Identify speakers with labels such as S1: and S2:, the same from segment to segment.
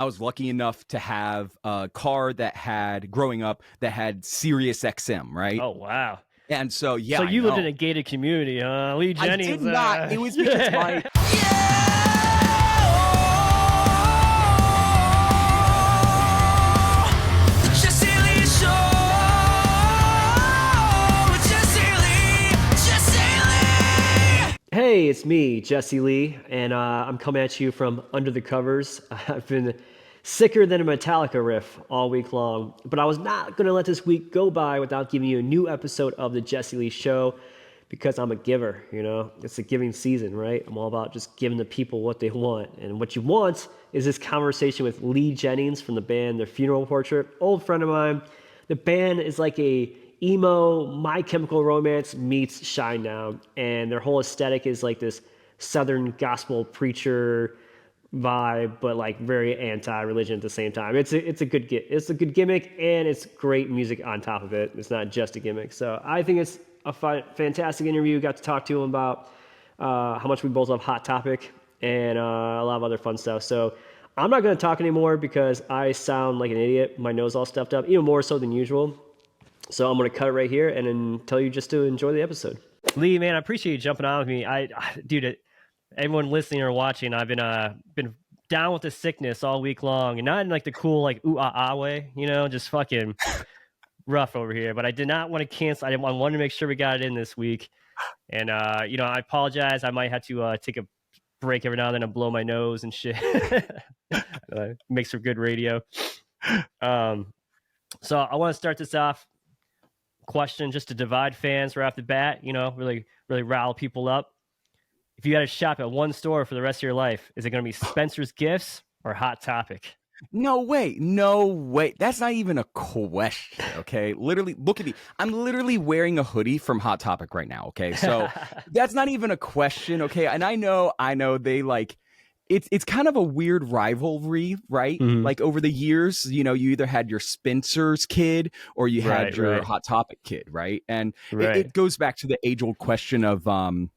S1: I was lucky enough to have a car that had, growing up, that had Sirius XM, right?
S2: Oh, wow.
S1: And so, yeah,
S2: So you lived in
S1: know.
S2: a gated community, huh? Lee Jennings.
S1: I did not. It was because my...
S2: Hey, it's me, Jesse Lee, and I'm coming at you from under the covers. I've been sicker than a Metallica riff all week long, but I was not going to let this week go by without giving you a new episode of the Jesse Lee Show, because I'm a giver, you know? It's a giving season, right? I'm all about just giving the people what they want, and what you want is this conversation with Lee Jennings from the band The Funeral Portrait, old friend of mine. The band is like a emo My Chemical Romance meets Shinedown, and their whole aesthetic is like this southern gospel preacher vibe, but like very anti-religion at the same time. It's a good gimmick, and it's great music on top of it. It's not just a gimmick. So I think it's a fantastic interview. Got to talk to him about how much we both love Hot Topic and a lot of other fun stuff. So I'm not going to talk anymore because I sound like an idiot. My nose all stuffed up, even more so than usual. So I'm going to cut it right here and then tell you just to enjoy the episode. Lee, man, I appreciate you jumping on with me. Dude, everyone listening or watching, I've been down with the sickness all week long, and not in like the cool like ooh ah ah way, you know, just fucking rough over here. But I did not want to cancel. I wanted to make sure we got it in this week, and you know, I apologize. I might have to take a break every now and then and blow my nose and shit. Makes for good radio. So I want to start this off. Question just to divide fans right off the bat, you know, really rile people up. If you had to shop at one store for the rest of your life, is it going to be Spencer's Gifts or Hot Topic?
S1: No way. That's not even a question, okay? Literally, look at me. I'm literally wearing a hoodie from Hot Topic right now, okay? So that's not even a question, okay? And I know they like, it's kind of a weird rivalry, right? Mm-hmm. Like over the years, you know, you either had your Spencer's kid or you had your Hot Topic kid, right? And it goes back to the age-old question of you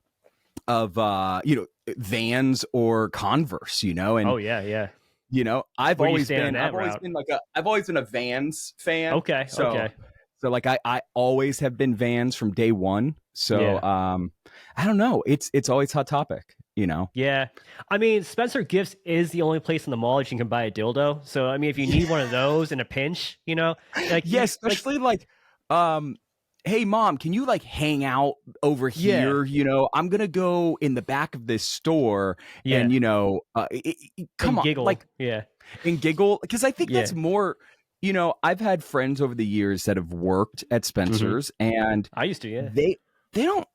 S1: know, Vans or Converse, you know? And
S2: oh yeah.
S1: You know, I've always been a Vans fan.
S2: Okay.
S1: So like I always have been Vans from day one. So I don't know. It's always Hot Topic, you know?
S2: Yeah. I mean, Spencer Gifts is the only place in the mall that you can buy a dildo. So I mean, if you need one of those in a pinch, you know, like
S1: especially like hey mom, can you like hang out over here? You know, I'm gonna go in the back of this store and you know, come on,
S2: giggle.
S1: Like and giggle, because I think that's more. You know, I've had friends over the years that have worked at Spencer's, and
S2: I used to. Yeah,
S1: they don't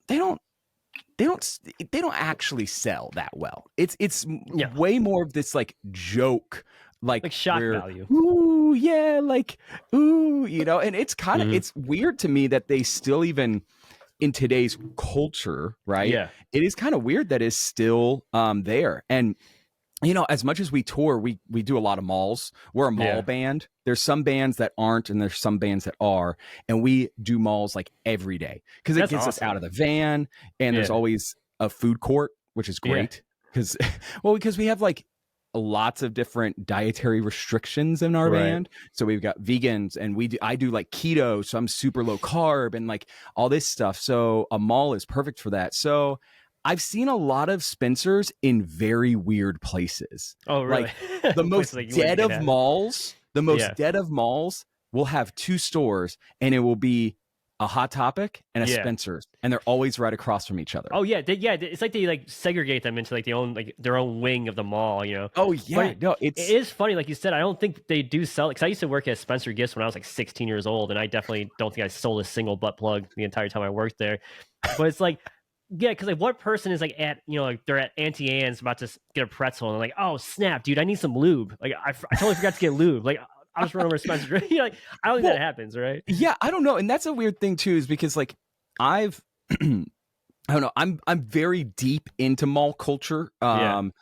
S1: actually sell that well. It's way more of this like joke. Like
S2: shock value.
S1: Ooh, yeah, like, ooh, you know, and it's kind of, it's weird to me that they still even in today's culture, right?
S2: Yeah.
S1: It is kind of weird that it's still there. And, you know, as much as we tour, we do a lot of malls. We're a mall band. There's some bands that aren't, and there's some bands that are. And we do malls like every day because it gets us out of the van. And there's always a food court, which is great. Because we have like lots of different dietary restrictions in our band. So we've got vegans, and I do like keto, so I'm super low carb and like all this stuff. So a mall is perfect for that. So I've seen a lot of Spencer's in very weird places.
S2: Oh, really?
S1: Like the most dead of malls, dead of malls will have two stores, and it will be a Hot Topic and a Spencer's, and they're always right across from each other.
S2: Oh yeah, it's like they like segregate them into like their own wing of the mall, you know.
S1: Oh yeah, it
S2: is funny, like you said. I don't think they do sell it, because I used to work at Spencer Gifts when I was like 16 years old, and I definitely don't think I sold a single butt plug the entire time I worked there. But it's like, yeah, because like what person is like at, you know, like they're at Auntie Anne's about to get a pretzel, and they're like, oh snap, dude, I need some lube. Like I totally forgot to get lube. Like I'll just run over to Spencer. You know, like, I don't think that happens, right? Yeah,
S1: I don't know. And that's a weird thing too, is because like I don't know, I'm very deep into mall culture. I've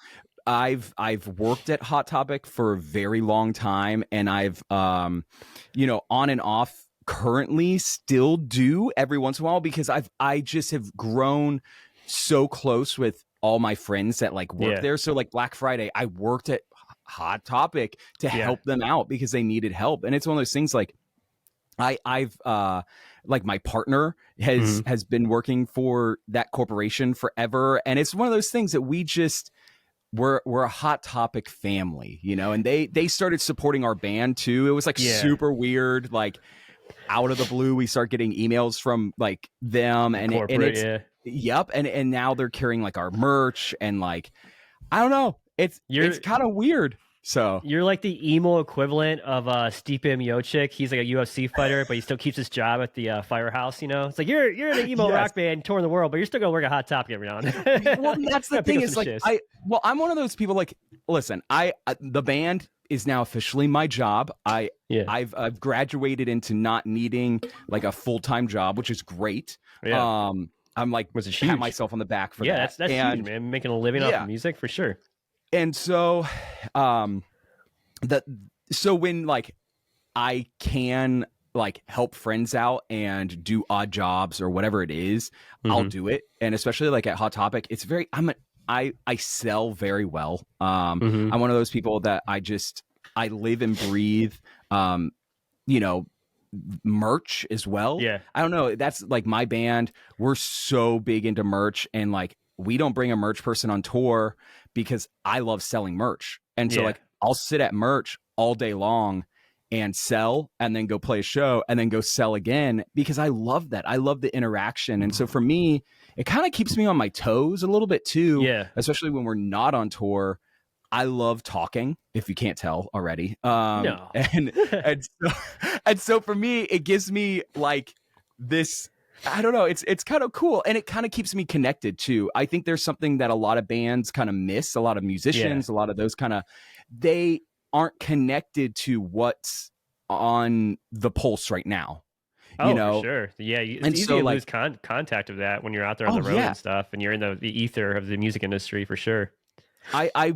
S1: worked at Hot Topic for a very long time, and I've you know, on and off currently still do every once in a while, because I just have grown so close with all my friends that like work there. So like Black Friday, I worked at Hot Topic to
S2: Yeah.
S1: help them out because they needed help. And it's one of those things like I've like my partner has been working for that corporation forever, and it's one of those things that we're a Hot Topic family, you know, and they started supporting our band too. It was like super weird, like out of the blue we start getting emails from like them and it's yep, and now they're carrying like our merch and like I don't know, it's kind of weird. So
S2: you're like the emo equivalent of Stipe Miocic. He's like a UFC fighter, but he still keeps his job at the firehouse. You know, it's like you're in an emo rock band touring the world, but you're still gonna work a Hot Topic every now and then.
S1: Well, that's the thing. It's like I'm one of those people. Like, listen, the band is now officially my job. I've graduated into not needing like a full-time job, which is great. Yeah. I'm like pat myself on the back for that.
S2: Yeah, that's huge, man. Making a living off of music for sure.
S1: And so, so when like I can like help friends out and do odd jobs or whatever it is, I'll do it. And especially like at Hot Topic, it's very I sell very well. I'm one of those people that I live and breathe, you know, merch as well.
S2: Yeah.
S1: I don't know. That's like my band. We're so big into merch, and like we don't bring a merch person on tour because I love selling merch. And so like I'll sit at merch all day long and sell and then go play a show and then go sell again because I love that. I love the interaction. And so for me, it kind of keeps me on my toes a little bit too.
S2: Yeah.
S1: Especially when we're not on tour. I love talking, if you can't tell already.
S2: No.
S1: And so for me, it gives me like this, I don't know, it's kind of cool. And it kind of keeps me connected too. I think there's something that a lot of bands kind of miss, a lot of musicians, a lot of those they aren't connected to what's on the pulse right now.
S2: Oh, you know? For sure. Yeah, it's easy to lose contact of that when you're out there on the road and stuff, and you're in the ether of the music industry for sure.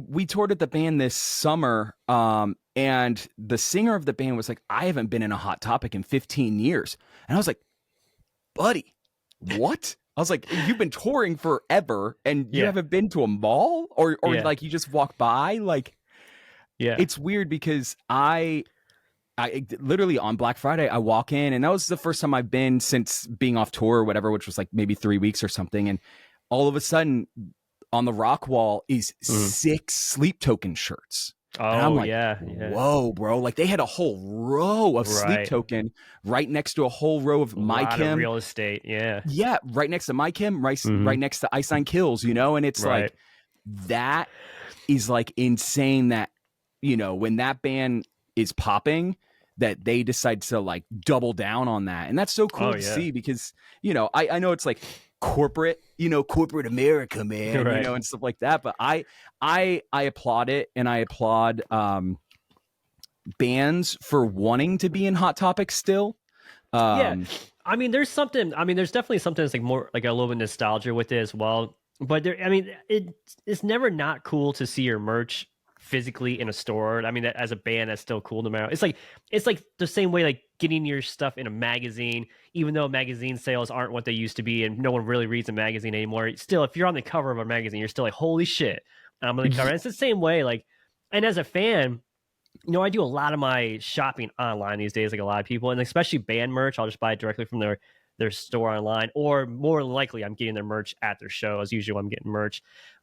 S1: We toured at the band this summer, and the singer of the band was like, I haven't been in a Hot Topic in 15 years. And I was like, buddy, what? I was like, you've been touring forever and you haven't been to a mall or like you just walk by? Like, it's weird because I literally on Black Friday, I walk in, and that was the first time I've been since being off tour or whatever, which was like maybe 3 weeks or something. And all of a sudden on the rock wall is 6 Sleep Token shirts.
S2: Oh,
S1: and I'm like,
S2: yeah.
S1: Whoa, bro. Like they had a whole row of Sleep Token right next to a whole row of My Kim.
S2: Real estate. Yeah.
S1: Yeah. Right next to My Kim, right next to Ice Nine Kills, you know? And it's like, that is like insane that, you know, when that band is popping, that they decide to like double down on that. And that's so cool to see because, you know, I know it's like corporate America, man, you know, and stuff like that. But I applaud it, and I applaud bands for wanting to be in Hot Topic still.
S2: I mean, there's definitely something that's like more like a little bit nostalgia with it as well. But it's never not cool to see your merch physically in a store. I mean, that as a band, that's still cool no matter. It's like the same way like getting your stuff in a magazine, even though magazine sales aren't what they used to be, and no one really reads a magazine anymore. Still, if you're on the cover of a magazine, you're still like, holy shit, I'm on the cover. And it's the same way. Like, and as a fan, you know, I do a lot of my shopping online these days, like a lot of people, and especially band merch. I'll just buy it directly from their store online, or more than likely, I'm getting their merch at their shows. Usually, when I'm getting merch,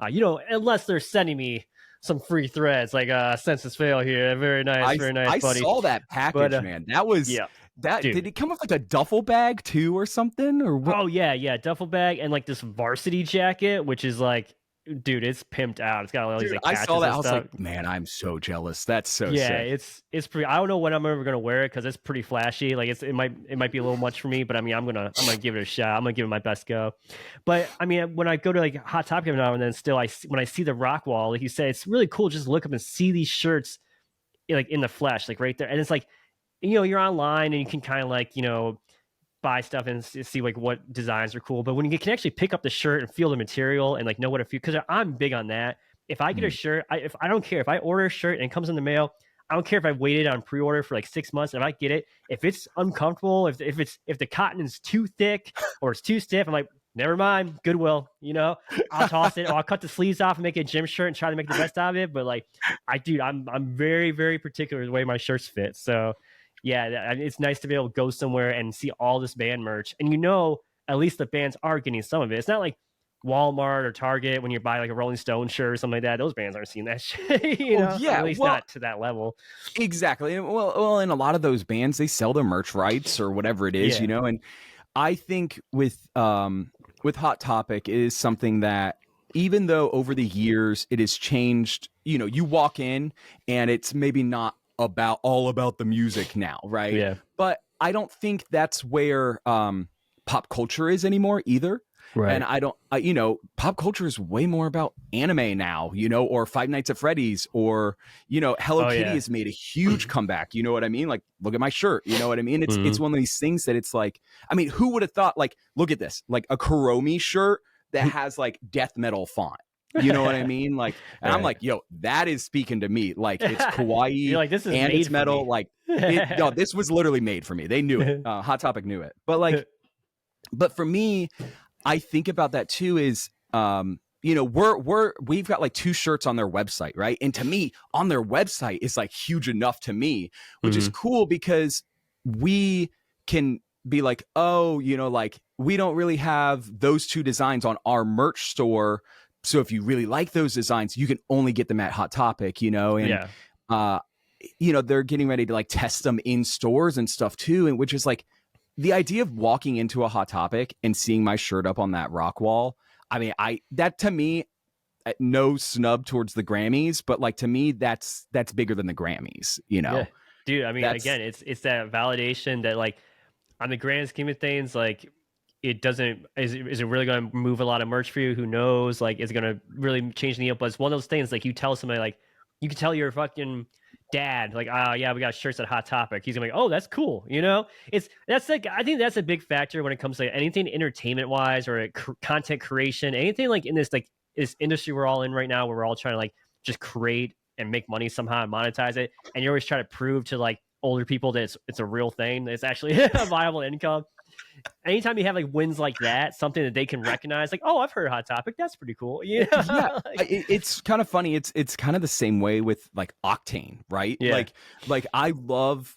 S2: you know, unless they're sending me some free threads like Census Fail here. Very nice, buddy.
S1: I saw that package, man. That was that. Dude. Did it come with like a duffel bag too or something? Or what?
S2: Oh yeah, duffel bag and like this varsity jacket, which is like, dude, it's pimped out. It's got all these like patches.
S1: I saw that. I was
S2: stuff.
S1: like, man, I'm so jealous. That's so sick.
S2: It's pretty. I don't know when I'm ever gonna wear it because it's pretty flashy. Like it might be a little much for me, but I mean, I'm gonna give it a shot. I'm gonna give it my best go. But I mean, when I go to like Hot Topic now and then, still, when I see the rock wall, like you said, it's really cool. Just look up and see these shirts, like in the flesh, like right there, and it's like, you know, you're online and you can kind of like, you know, buy stuff and see like what designs are cool. But when you can actually pick up the shirt and feel the material and like know what it feels, because I'm big on that. If I get a shirt, I don't care if I order a shirt and it comes in the mail. I don't care if I waited on pre-order for like 6 months. If I get it, if it's uncomfortable, if the cotton is too thick or it's too stiff, I'm like, never mind, Goodwill, I'll toss it, or I'll cut the sleeves off and make a gym shirt and try to make the best out of it. But like, I'm very, very particular the way my shirts fit. So yeah, it's nice to be able to go somewhere and see all this band merch, and at least the bands are getting some of it. It's not like Walmart or Target when you buy like a Rolling Stone shirt or something like that. Those bands aren't seeing that shit,
S1: Oh yeah,
S2: at least
S1: well,
S2: not to that level.
S1: exactly. Well, in a lot of those bands, they sell their merch rights or whatever it is,
S2: Yeah,
S1: and I think with Hot Topic, it is something that, even though over the years it has changed, you walk in and it's maybe not all about the music now, right?
S2: yeah,
S1: But I don't think that's where pop culture is anymore either. And
S2: right.
S1: I don't, pop culture is way more about anime now, or Five Nights at Freddy's, or, Hello
S2: Oh
S1: Kitty
S2: yeah.
S1: has made a huge comeback. You know what I mean? Like, look at my shirt. You know what I mean? It's
S2: Mhm.
S1: one of these things that it's like, I mean, who would have thought, like, look at this, like a Kuromi shirt that has like death metal font. You know what I mean? Like, and I'm
S2: Right.
S1: like, yo, that is speaking to me. Like, it's
S2: You're
S1: kawaii
S2: like, this is
S1: and it's
S2: made for
S1: metal.
S2: me.
S1: Like, no, this was literally made for me. They knew it. Hot Topic knew it. But like, but for me, I think about that too. Is we've got like 2 shirts on their website, right? And to me, on their website is like huge enough to me, which is
S2: Mhm.
S1: cool because we can be like, oh, like, we don't really have those 2 designs on our merch store. So if you really like those designs, you can only get them at Hot Topic, and
S2: Yeah.
S1: uh they're getting ready to like test them in stores and stuff too, and which is like the idea of walking into a Hot Topic and seeing my shirt up on that rock wall. I mean, that to me, no snub towards the Grammys, but like, to me, that's bigger than the Grammys.
S2: Yeah. Dude, I mean,
S1: That's
S2: again, it's that validation that like on the grand scheme of things, like it doesn't is it really going to move a lot of merch for you? Who knows? Like, is it going to really change the needle? But it's one of those things like you tell somebody, like you can tell your fucking dad, like, oh yeah, we got shirts at Hot Topic. He's gonna be like, oh, that's cool. That's like, I think that's a big factor when it comes to like, anything entertainment wise or content creation, anything like in this industry we're all in right now, where we're all trying to like just create and make money somehow and monetize it, and you're always trying to prove to like older people that it's a real thing, that it's actually a viable income. Anytime you have like wins like that, something that they can recognize, like, oh, I've heard Hot Topic, that's pretty cool.
S1: yeah,
S2: Like,
S1: it's kind of funny. It's kind of the same way with like Octane, right?
S2: yeah.
S1: Like I love,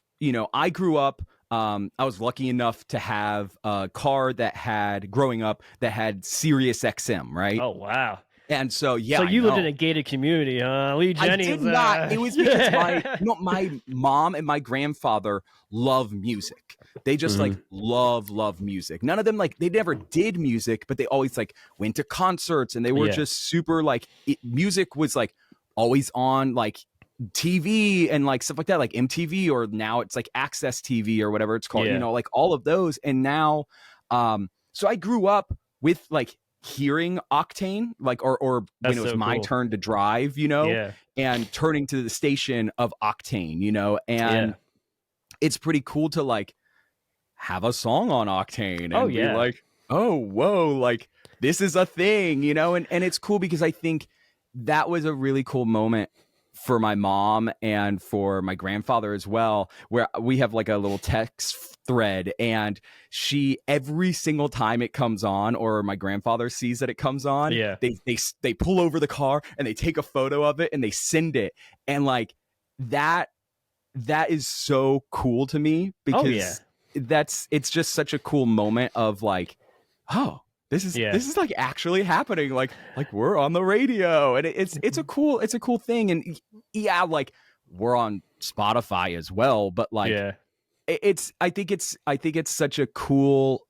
S1: I grew up. I was lucky enough to have a car that had, growing up, that had Sirius XM, right?
S2: Oh wow.
S1: And so, yeah,
S2: So
S1: I
S2: you lived in
S1: know.
S2: a gated community, huh? Lee
S1: I did
S2: Jennings.
S1: not. It was because my mom and my grandfather love music. They just like
S2: Mhm.
S1: love music. None of them, like, they never did music, but they always like went to concerts, and they were
S2: Yeah.
S1: just super like, music was like always on like TV and like stuff like that, like MTV, or now it's like Access TV or whatever it's called,
S2: Yeah.
S1: like all of those. And now, so I grew up with like hearing Octane, like, or when
S2: That's
S1: it was
S2: so
S1: my
S2: cool.
S1: turn to drive,
S2: Yeah.
S1: and turning to the station of Octane,
S2: Yeah.
S1: and it's pretty cool to like have a song on Octane
S2: Oh
S1: and be
S2: yeah.
S1: like, oh, whoa, like this is a thing, and it's cool because I think that was a really cool moment for my mom and for my grandfather as well, where we have like a little text thread, and she, every single time it comes on, or my grandfather sees that it comes on,
S2: Yeah.
S1: they pull over the car and they take a photo of it and they send it. And like, that is so cool to me,
S2: Oh yeah.
S1: because it's just such a cool moment of like, oh, this is
S2: Yeah.
S1: this is like actually happening, like we're on the radio, and it's a cool thing. And yeah, like, we're on Spotify as well, but like,
S2: Yeah.
S1: I think it's such a cool,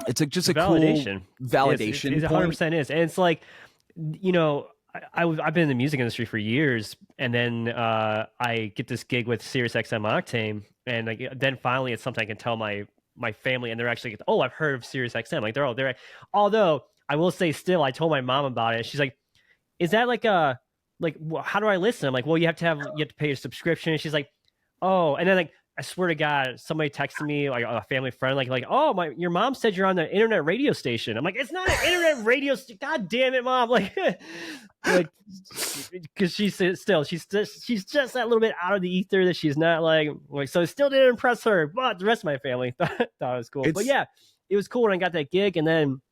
S1: it's like just
S2: It's
S1: a cool
S2: validation. Yes,
S1: validation
S2: it
S1: point.
S2: 100% is. And it's like, I've been in the music industry for years, and then I get this gig with Sirius XM Octane, and like then finally it's something I can tell my family, and they're actually, oh, I've heard of Sirius XM. Like they're although I will say, still, I told my mom about it. She's like, is that like how do I listen? I'm like, well, you have to pay a subscription. And she's like, oh, and then like, I swear to God, somebody texted me, like a family friend, like, oh, your mom said you're on the internet radio station. I'm like, it's not an internet radio station. God damn it, mom! Like, because she's just that little bit out of the ether, that she's not like, so it still didn't impress her, but the rest of my family thought it was cool. But
S1: It's
S2: yeah, it was cool when I got that gig, and then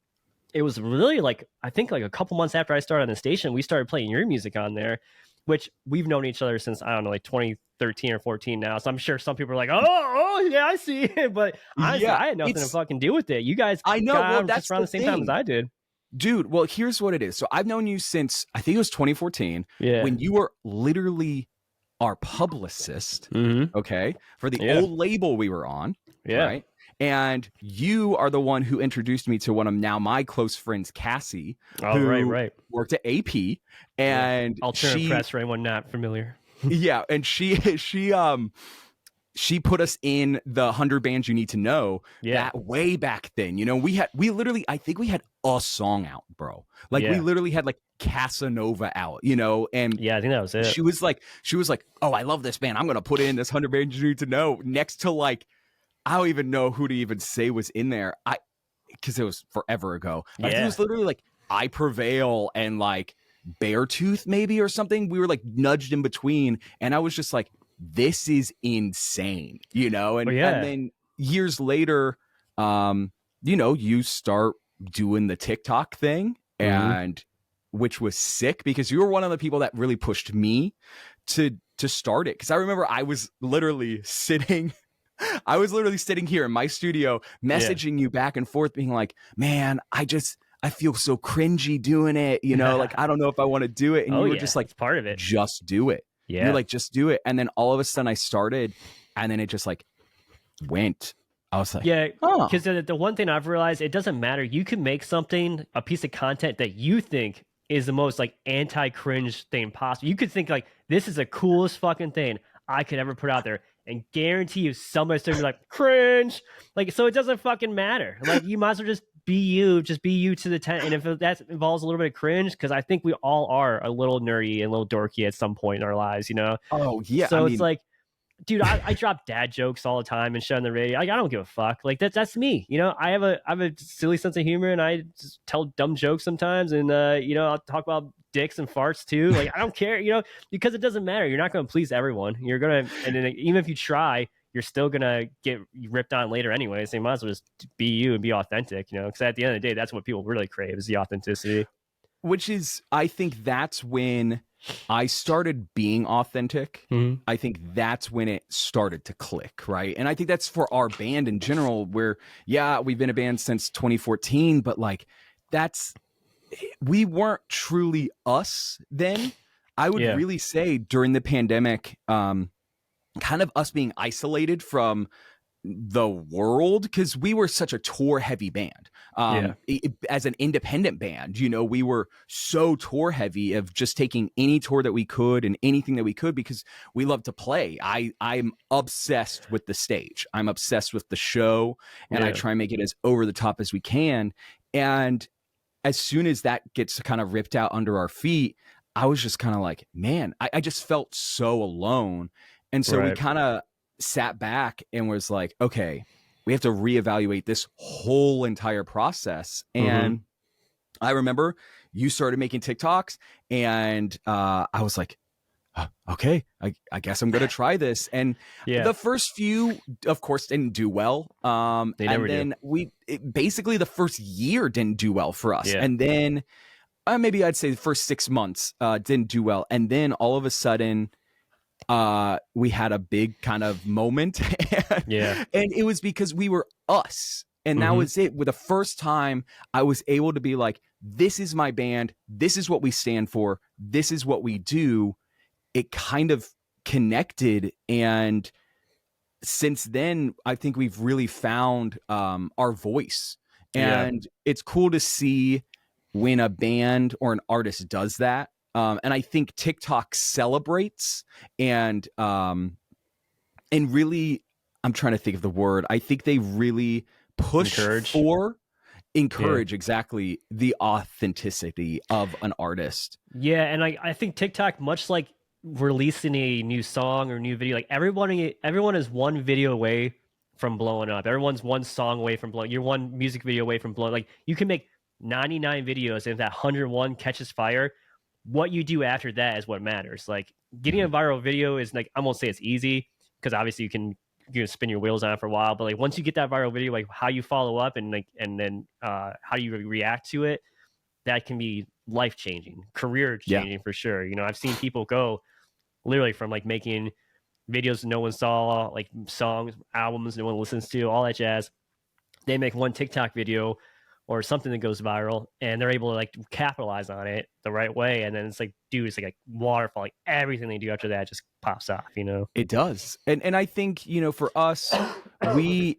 S2: it was really like I think like a couple months after I started on the station, we started playing your music on there, which we've known each other since I don't know, like 2013 or 14 now. So I'm sure some people are like, oh yeah, I see it, but honestly,
S1: Yeah,
S2: I had nothing to fucking do with it. You guys
S1: I know.
S2: got
S1: Well,
S2: on just
S1: that's
S2: around
S1: the
S2: the same time as
S1: thing.
S2: I did.
S1: Dude, well, here's what it is. So I've known you since I think it was 2014
S2: Yeah.
S1: when you were literally our publicist,
S2: Mm-hmm.
S1: okay, for the
S2: Yeah.
S1: old label we were on,
S2: Yeah.
S1: right? And you are the one who introduced me to one of now my close friends, Cassie,
S2: Oh, right,
S1: who
S2: right.
S1: worked at AP,
S2: Yeah.
S1: and
S2: Alternative press for anyone not familiar.
S1: yeah, and she put us in the 100 bands you need to know
S2: Yeah.
S1: that way back then. You know, we literally, I think we had a song out, bro. Like we
S2: Yeah.
S1: literally had like Casanova out, you know, and
S2: Yeah, I think that was it.
S1: she was like, oh, I love this band. I'm going to put in this 100 bands you need to know next to like, I don't even know who to even say was in there. Because it was forever ago. I think it
S2: Yeah.
S1: was literally like I Prevail and like Beartooth maybe or something. We were like nudged in between. And I was just like, this is insane, you know?
S2: Oh,
S1: And
S2: yeah.
S1: then years later, you know, you start doing the TikTok thing and which was sick because you were one of the people that really pushed me to start it. Cause I remember I was literally sitting here in my studio messaging you back and forth being like, man, I feel so cringy doing it, you know, like I don't know if I want to do it. And
S2: Oh,
S1: you were
S2: yeah.
S1: just like,
S2: It's part of it.
S1: just do it.
S2: Yeah.
S1: You're like, just do it. And then all of a sudden I started and then it just like went. I was like,
S2: yeah,
S1: oh,
S2: because the one thing I've realized, it doesn't matter. You can make something, a piece of content that you think is the most like anti-cringe thing possible. You could think like, this is the coolest fucking thing I could ever put out there, and guarantee you somebody's gonna be like, cringe. Like, so it doesn't fucking matter. Like, you might as well just be you to the 10. And if that involves a little bit of cringe, because I think we all are a little nerdy and a little dorky at some point in our lives, you know?
S1: oh yeah.
S2: So
S1: I
S2: it's
S1: mean,
S2: like, dude, I drop dad jokes all the time and shit on the radio. Like, I don't give a fuck. Like, that's me. You know, I have a silly sense of humor, and I just tell dumb jokes sometimes. And you know, I'll talk about dicks and farts too. Like, I don't care. You know, because it doesn't matter. You're not going to please everyone. You're gonna, and then even if you try, you're still gonna get ripped on later anyway. So you might as well just be you and be authentic. You know, because at the end of the day, that's what people really crave, is the authenticity.
S1: which is, I think that's when I started being authentic.
S2: Mm-hmm.
S1: I think that's when it started to click, right? And I think that's for our band in general, where, yeah, we've been a band since 2014, but like we weren't truly us then. I would really say during the pandemic, kind of us being isolated from the world, because we were such a tour heavy band. As an independent band, you know, we were so tour heavy of just taking any tour that we could and anything that we could because we love to play. I'm obsessed with the stage. I'm obsessed with the show, and I try and make it as over the top as we can. And as soon as that gets kind of ripped out under our feet, I was just kind of like, man, I just felt so alone. And so we kind of sat back and was like, okay, we have to reevaluate this whole entire process. And I remember you started making TikToks, and I was like, okay, I guess I'm going to try this. And the first few, of course, didn't do well. And then basically the first year didn't do well for us. And then maybe I'd say the first 6 months didn't do well. And then all of a sudden, we had a big kind of moment. And it was because we were us. And that was it. With the first time I was able to be like, this is my band. This is what we stand for. This is what we do. It kind of connected. And since then, I think we've really found our voice. And it's cool to see when a band or an artist does that. And I think TikTok celebrates and really, I'm trying to think of the word. I think they really push encourage exactly the authenticity of an artist.
S2: Yeah, and I think TikTok, much like releasing a new song or new video, like everyone is one video away from blowing up. Everyone's one song away from blowing. You're one music video away from blowing. Like, you can make 99 videos, and if that 101 catches fire, what you do after that is what matters. Like, getting a viral video is like, I won't say it's easy, because obviously you can you spin your wheels on it for a while. But like once you get that viral video, like how you follow up and then how you react to it, that can be life changing, career changing for sure. You know, I've seen people go literally from like making videos no one saw, like songs, albums no one listens to, all that jazz. They make one TikTok video or something that goes viral, and they're able to like capitalize on it the right way. And then it's like, dude, it's like a waterfall. Like everything they do after that just pops off, you know?
S1: It does. And I think, you know, for us, we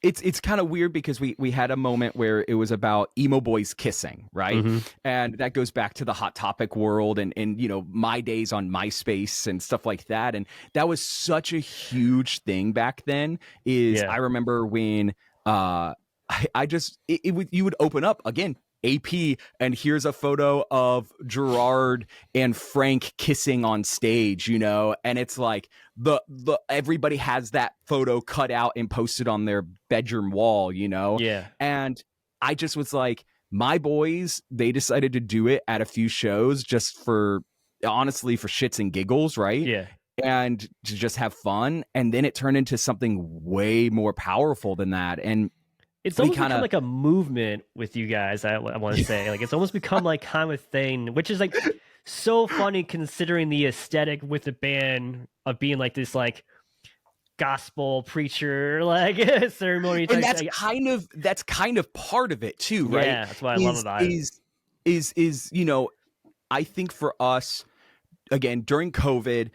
S1: it's kind of weird because we had a moment where it was about emo boys kissing, right? And that goes back to the Hot Topic world and you know, my days on MySpace and stuff like that. And that was such a huge thing back then. I remember when I just you would open up again AP and here's a photo of Gerard and Frank kissing on stage, you know, and it's like the everybody has that photo cut out and posted on their bedroom wall, you know. And I just was like, my boys, they decided to do it at a few shows just for, honestly, for shits and giggles, right? And to just have fun. And then it turned into something way more powerful than that. And
S2: it's almost become like a movement with you guys. I want to say, like, it's almost become like kind of a thing, which is like so funny considering the aesthetic with the band of being like this, like gospel preacher, like ceremony.
S1: And that's kind of part of it too, right?
S2: Yeah, that's what I love about it.
S1: Is you know, I think for us, again, during COVID,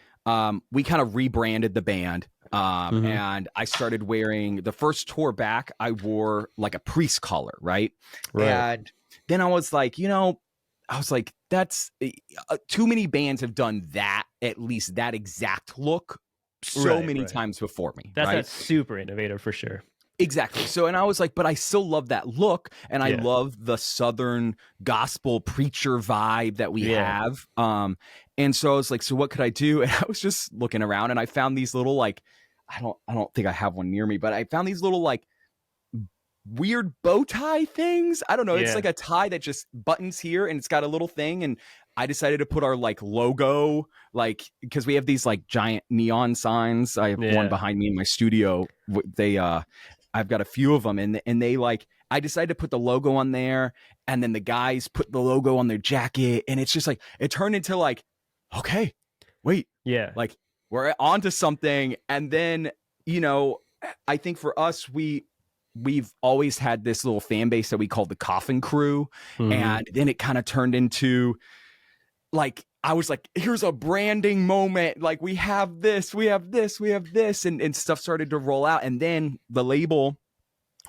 S1: we kind of rebranded the band. And I started wearing the first tour back. I wore like a priest collar, right? And then I was like, you know, that's too many bands have done that, at least that exact look so many times before me.
S2: That's super innovative for sure.
S1: Exactly. So, and I was like, but I still love that look. And I love the Southern gospel preacher vibe that we have. And so I was like, so what could I do? And I was just looking around and I found these little, like, I don't think I have one near me, but I found these little like weird bow tie things. I don't know. It's like a tie that just buttons here and it's got a little thing. And I decided to put our like logo, like, because we have these like giant neon signs. I have one behind me in my studio. I've got a few of them and they like, I decided to put the logo on there and then the guys put the logo on their jacket. And it's just like, it turned into like, okay, wait, like we're onto something. And then, you know, I think for us, we've always had this little fan base that we called the Coffin Crew. And then it kind of turned into like, I was like, here's a branding moment. Like we have this, we have this, we have this, and stuff started to roll out. And then the label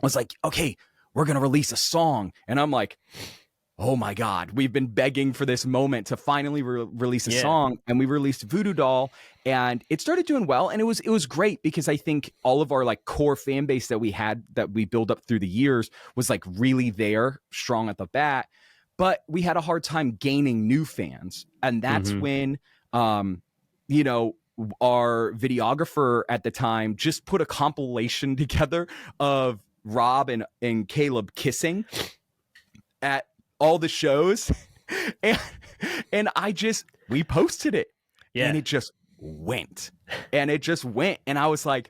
S1: was like, okay, we're going to release a song. And I'm like, oh my God, we've been begging for this moment to finally release a song. And we released Voodoo Doll and it started doing well. And it was great because I think all of our like core fan base that we had, that we built up through the years, was like really there, strong at the bat. But we had a hard time gaining new fans. And that's when, you know, our videographer at the time just put a compilation together of Rob and Caleb kissing at all the shows. And we posted it. And it just went. And And I was like,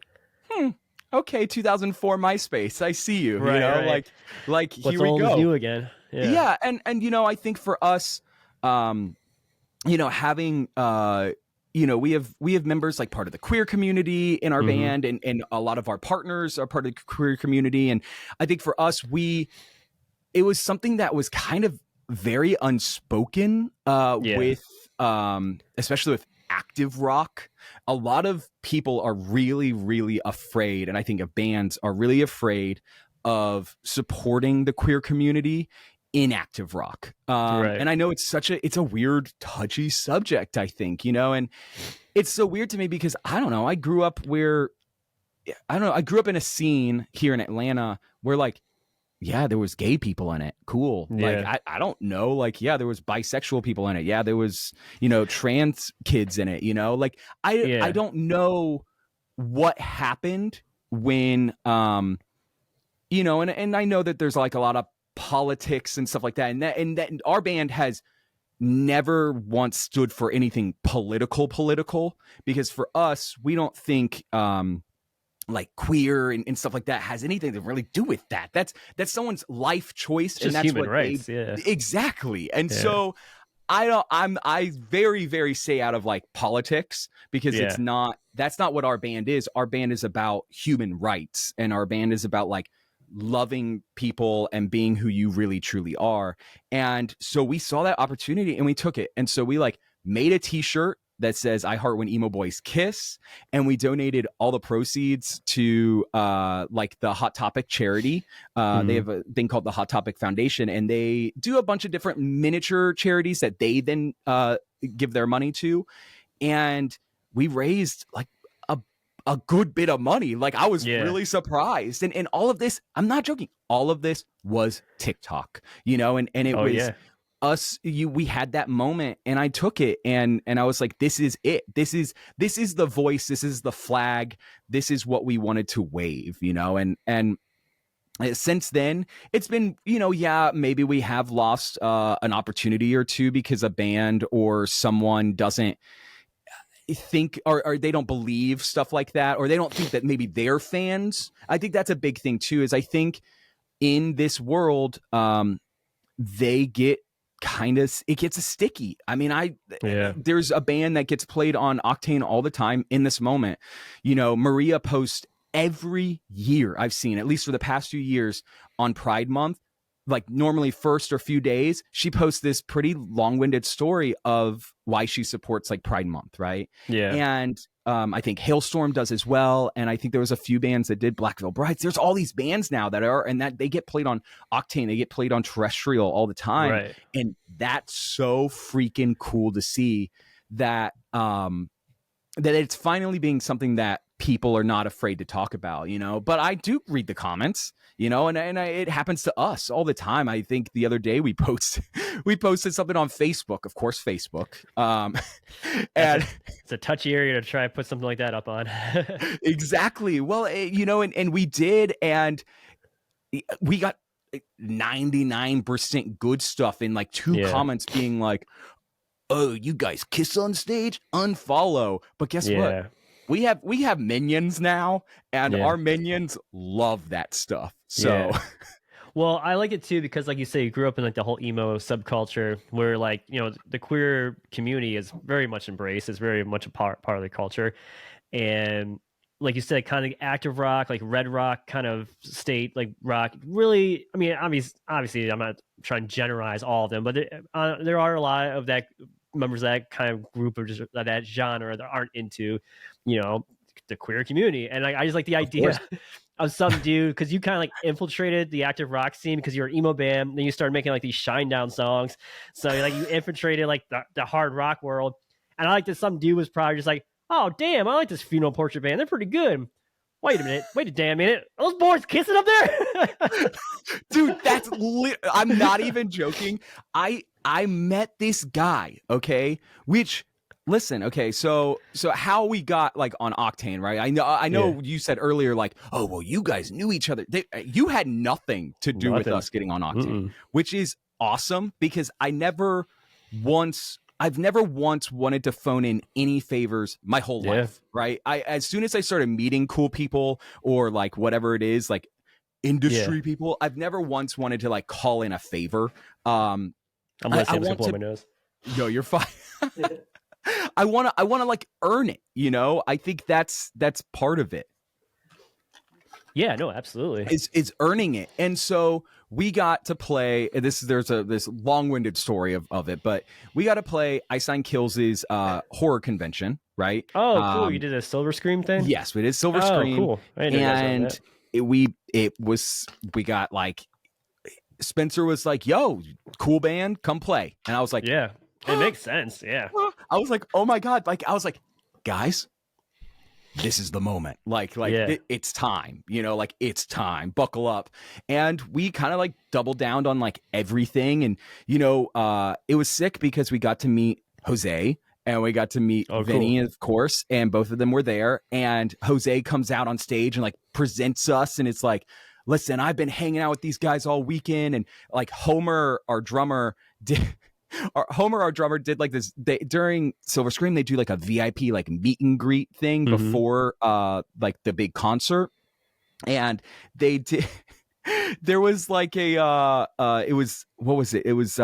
S1: okay, 2004 MySpace. I see you. You know, like
S2: What's
S1: here we
S2: old
S1: go.
S2: is new again.
S1: Yeah. And you know, I think for us, you know, having you know, we have members like part of the queer community in our band, and a lot of our partners are part of the queer community. And I think for us, it was something that was kind of very unspoken with especially with active rock. A lot of people are really, really afraid, and I think bands are really afraid of supporting the queer community in active rock. And I know it's a weird, touchy subject, I think, you know, and it's so weird to me because I don't know, I grew up in a scene here in Atlanta where like, yeah, there was gay people in it. Cool. Like, I don't know. Like, yeah, there was bisexual people in it. Yeah, there was, you know, trans kids in it, you know, like I don't know what happened when, you know, and I know that there's like a lot of politics and stuff like that. And that our band has never once stood for anything political, because for us, we don't think like queer and stuff like that has anything to really do with that. That's someone's life choice,
S2: It's
S1: and
S2: just
S1: that's
S2: human
S1: what they
S2: rights. Yeah.
S1: exactly. And
S2: Yeah.
S1: so I very, very stay out of like politics, because
S2: Yeah.
S1: that's not what our band is. Our band is about human rights, and our band is about like loving people and being who you really truly are. And so we saw that opportunity and we took it. And so we like made a t-shirt that says "I heart when emo boys kiss," and we donated all the proceeds to like the Hot Topic charity. They have a thing called the Hot Topic Foundation, and they do a bunch of different miniature charities that they then give their money to. And we raised like a good bit of money. Like, I was really surprised. And all of this, I'm not joking, all of this was TikTok, you know, and it was us, we had that moment, and I took it, and I was like, this is it. This is the voice, this is the flag, this is what we wanted to wave, you know. And since then it's been, you know, yeah, maybe we have lost an opportunity or two because a band or someone doesn't think, or they don't believe stuff like that, or they don't think that maybe they're fans. I think that's a big thing too, is I think in this world they get it gets sticky. I mean, there's a band that gets played on Octane all the time in this moment. You know, Maria posts every year, I've seen, at least for the past few years, on Pride Month, like normally first or few days, she posts this pretty long-winded story of why she supports like Pride Month, right?
S2: Yeah.
S1: And I think Hailstorm does as well, and I think there was a few bands that did. Black Veil Brides. There's all these bands now that are, and that they get played on Octane, they get played on terrestrial all the time,
S2: Right.
S1: and that's so freaking cool to see that that it's finally being something that people are not afraid to talk about, you know. But I do read the comments, you know, and it happens to us all the time. I think the other day we posted something on Facebook, of course, Facebook. And
S2: it's a touchy area to try and put something like that up on.
S1: Exactly. Well, you know, and we did, and we got 99% good stuff in like two comments being like, "Oh, you guys kiss on stage? Unfollow." But guess what? We have minions now, and our minions love that stuff. So
S2: well, I like it too, because like you say, you grew up in like the whole emo subculture where, like, you know, the queer community is very much embraced, is very much a part of the culture. And like you said, kind of active rock, like red rock kind of state, like rock, really, I mean, obviously I'm not trying to generalize all of them, but there are a lot of that members of that kind of group, or just that genre, that aren't into, you know, the queer community. And I just like the idea of some dude, because you kind of like infiltrated the active rock scene because you're an emo band, then you started making like these shine down songs, so like you infiltrated like the hard rock world. And I like that some dude was probably just like, "Oh damn, I like this Funeral Portrait band, they're pretty good. Wait a damn minute, are those boys kissing up there?"
S1: Dude, that's I'm not even joking. I met this guy, okay, which, listen, okay, so how we got like on Octane, right? I know you said earlier, like, "Oh, well, you guys knew each other." You had nothing to do with us getting on Octane, which is awesome, because I've never once wanted to phone in any favors my whole life, right? As soon as I started meeting cool people, or like whatever it is, like industry people, I've never once wanted to like call in a favor.
S2: I'm listening. I'm my nose.
S1: No, you're fine. I want to like earn it, you know. I think that's part of it.
S2: Yeah, no, absolutely.
S1: Is earning it. And so we got to play this. There's this long-winded story of it, but we got to play Iceland Kills' horror convention, right?
S2: Oh, cool. You did a Silver Scream thing?
S1: Yes, we did Silver Scream.
S2: Cool. I didn't know
S1: and we got like, Spencer was like, "Yo, cool band, come play." And I was like,
S2: "Yeah, it makes sense." Yeah.
S1: I was like, "Oh my God." Like, I was like, "Guys, this is the moment. Like it's time, you know, like it's time, buckle up." And we kind of like doubled down on like everything. And, you know, it was sick because we got to meet Jose, and we got to meet Vinny, of course, and both of them were there. And Jose comes out on stage and like presents us, and it's like, "Listen, I've been hanging out with these guys all weekend." And like Homer, our drummer, Homer, our drummer, did like this. During Silver Scream, they do like a VIP like meet and greet thing before like the big concert, and they did. There was like a it was, what was it? It was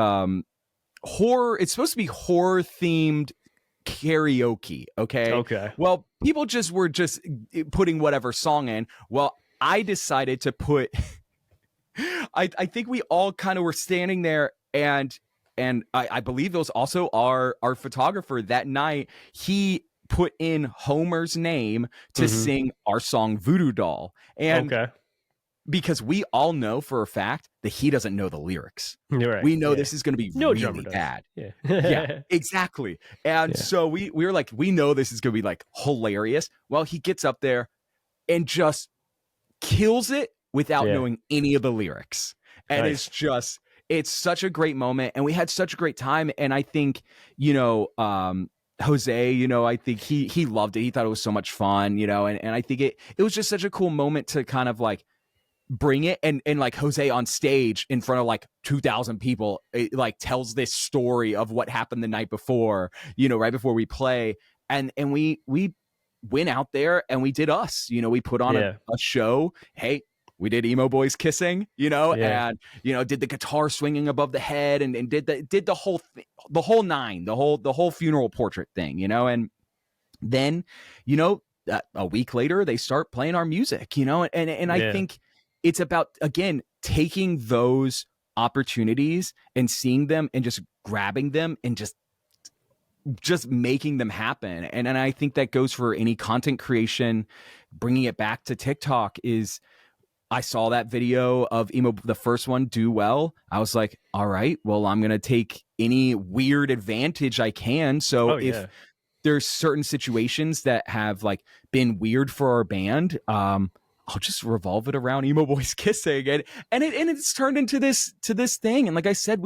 S1: horror. It's supposed to be horror themed karaoke. Okay. Well, people were just putting whatever song in. Well, I decided to put. I think we all kind of were standing there, and I believe it was also our photographer that night. He put in Homer's name to sing our song Voodoo Doll. And because we all know for a fact that he doesn't know the lyrics.
S2: Right.
S1: We know this is going to be really bad. Yeah, exactly. And so we were like, we know this is going to be like hilarious. Well, he gets up there and just kills it without knowing any of the lyrics. And it's such a great moment. And we had such a great time. And I think, Jose, I think he loved it. He thought it was so much fun, and I think it was just such a cool moment to kind of like bring it, and like Jose on stage in front of like 2,000 people, it like tells this story of what happened the night before, right before we play. And we went out there and we did us, we put on a show. Hey, we did Emo Boys Kissing, and, did the guitar swinging above the head, and did the whole nine, the whole funeral portrait thing, and then, a week later they start playing our music, and I think it's about, again, taking those opportunities and seeing them and just grabbing them and just making them happen. And I think that goes for any content creation. Bringing it back to TikTok is, I saw that video of the first one, do well. I was like, all right, well, I'm going to take any weird advantage I can. So if there's certain situations that have like been weird for our band, I'll just revolve it around Emo Boys Kissing, and it's turned into this thing. And like I said,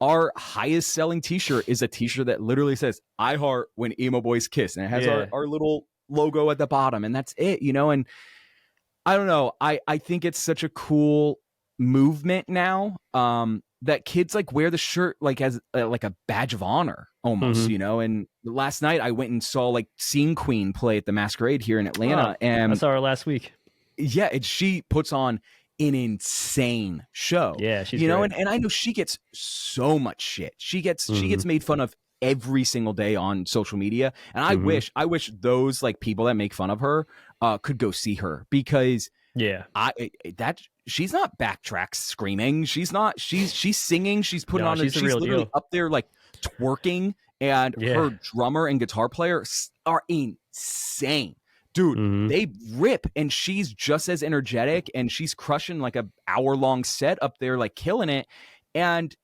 S1: our highest selling t-shirt is a t-shirt that literally says "I heart when Emo Boys kiss," and it has our little logo at the bottom, and that's it, and I don't know, I think it's such a cool movement now, that kids like wear the shirt like as like a badge of honor almost, and last night I went and saw like Scene Queen play at the Masquerade here in Atlanta, and
S2: I saw her last week.
S1: Yeah, and she puts on an insane show.
S2: Yeah, she's
S1: great. And I know she gets so much shit. She gets made fun of every single day on social media. And I wish those like people that make fun of her could go see her, because she's not backtrack screaming. She's singing. She's putting on. She's literally up there like twerking, and her drummer and guitar player are insane. Dude, they rip, and she's just as energetic, and she's crushing like a hour-long set up there, like killing it. And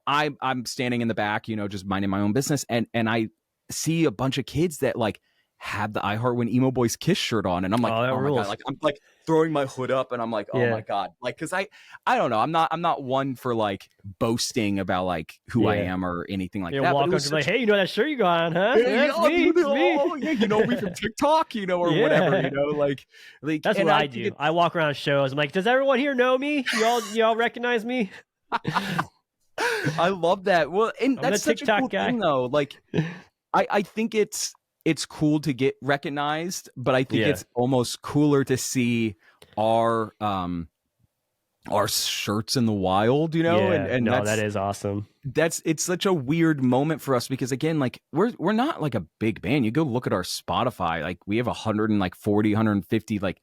S1: I'm standing in the back, just minding my own business, and I see a bunch of kids that like have the I Heart When Emo Boys Kiss shirt on, and I'm like, oh my God, like I'm like throwing my hood up, and I'm like, oh my God, like, because I don't know, I'm not one for like boasting about like who I am or anything like that.
S2: Walk up to like, hey, that shirt you got on, huh? Yeah, that's me.
S1: Me from TikTok, or whatever, like
S2: that's what I do. I walk around shows. I'm like, does everyone here know me? Y'all recognize me?
S1: I love that. Well, and that's such a cool thing, though. Like, I think it's cool to get recognized, but I think it's almost cooler to see our shirts in the wild, and
S2: that is awesome.
S1: It's such a weird moment for us, because again, like we're not like a big band. You go look at our Spotify, like we have 150 like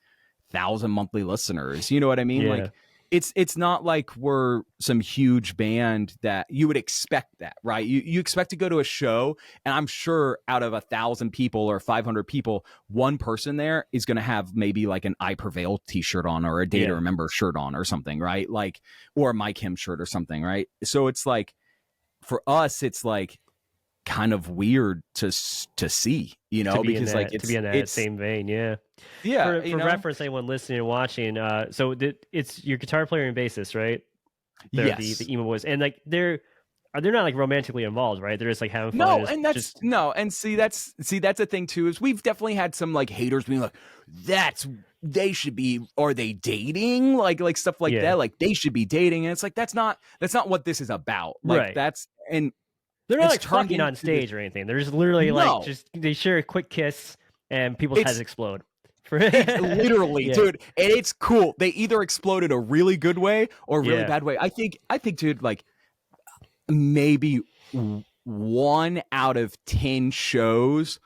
S1: 1,000 monthly listeners. You know what I mean? Like it's not like we're some huge band that you would expect that, right? You expect to go to a show, and I'm sure out of 1,000 people or 500 people, one person there is going to have maybe like an I Prevail t-shirt on, or a Day to Remember shirt on, or something, right? Like, or a Mike Kim shirt or something, right? So it's like, for us, it's like kind of weird to see, because like it's to
S2: be in that same vein. For reference, anyone listening and watching, so it's your guitar player and bassist, right? They're the Emo Boys, and like they're not like romantically involved, right? They're just like having fun.
S1: That's a thing too, is we've definitely had some like haters being like, they should be, are they dating? Like stuff like that. Like they should be dating. And it's like, that's not what this is about. Like and
S2: They're not
S1: it's
S2: like
S1: turned
S2: fucking on
S1: into this.
S2: stage or anything. They're just literally like
S1: No,
S2: just they share a quick kiss and people's heads
S1: it's
S2: explode.
S1: literally,
S2: Yeah.
S1: dude, and it's cool. They either explode in a really good way or a really
S2: Yeah.
S1: bad way. I think, dude, like maybe 1 out of 10 shows,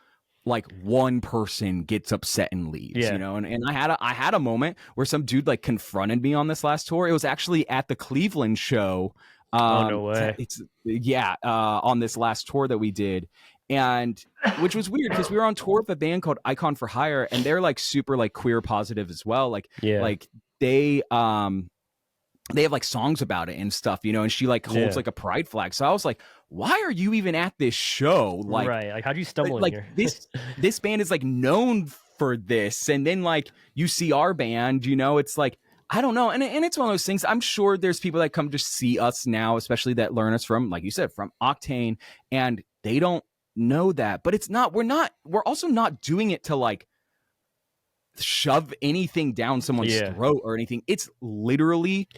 S1: like one person gets upset and leaves,
S2: Yeah.
S1: and I had a moment where some dude like confronted me on this last tour. It was actually at the Cleveland show.
S2: Oh no way.
S1: It's yeah, on this last tour that we did, and which was weird because we were on tour with a band called Icon for Hire, and they're like super like queer positive as well.
S2: Yeah.
S1: Like they have like songs about it and stuff, and she like holds like a pride flag. So I was like, why are you even at this show? Like,
S2: right. Like how'd you stumble in
S1: like
S2: here?
S1: this band is like known for this. And then like you see our band, it's like, I don't know. And it's one of those things. I'm sure there's people that come to see us now, especially that learn us from, like you said, from Octane, and they don't know that. But we're also not doing it to like shove anything down someone's throat or anything. It's literally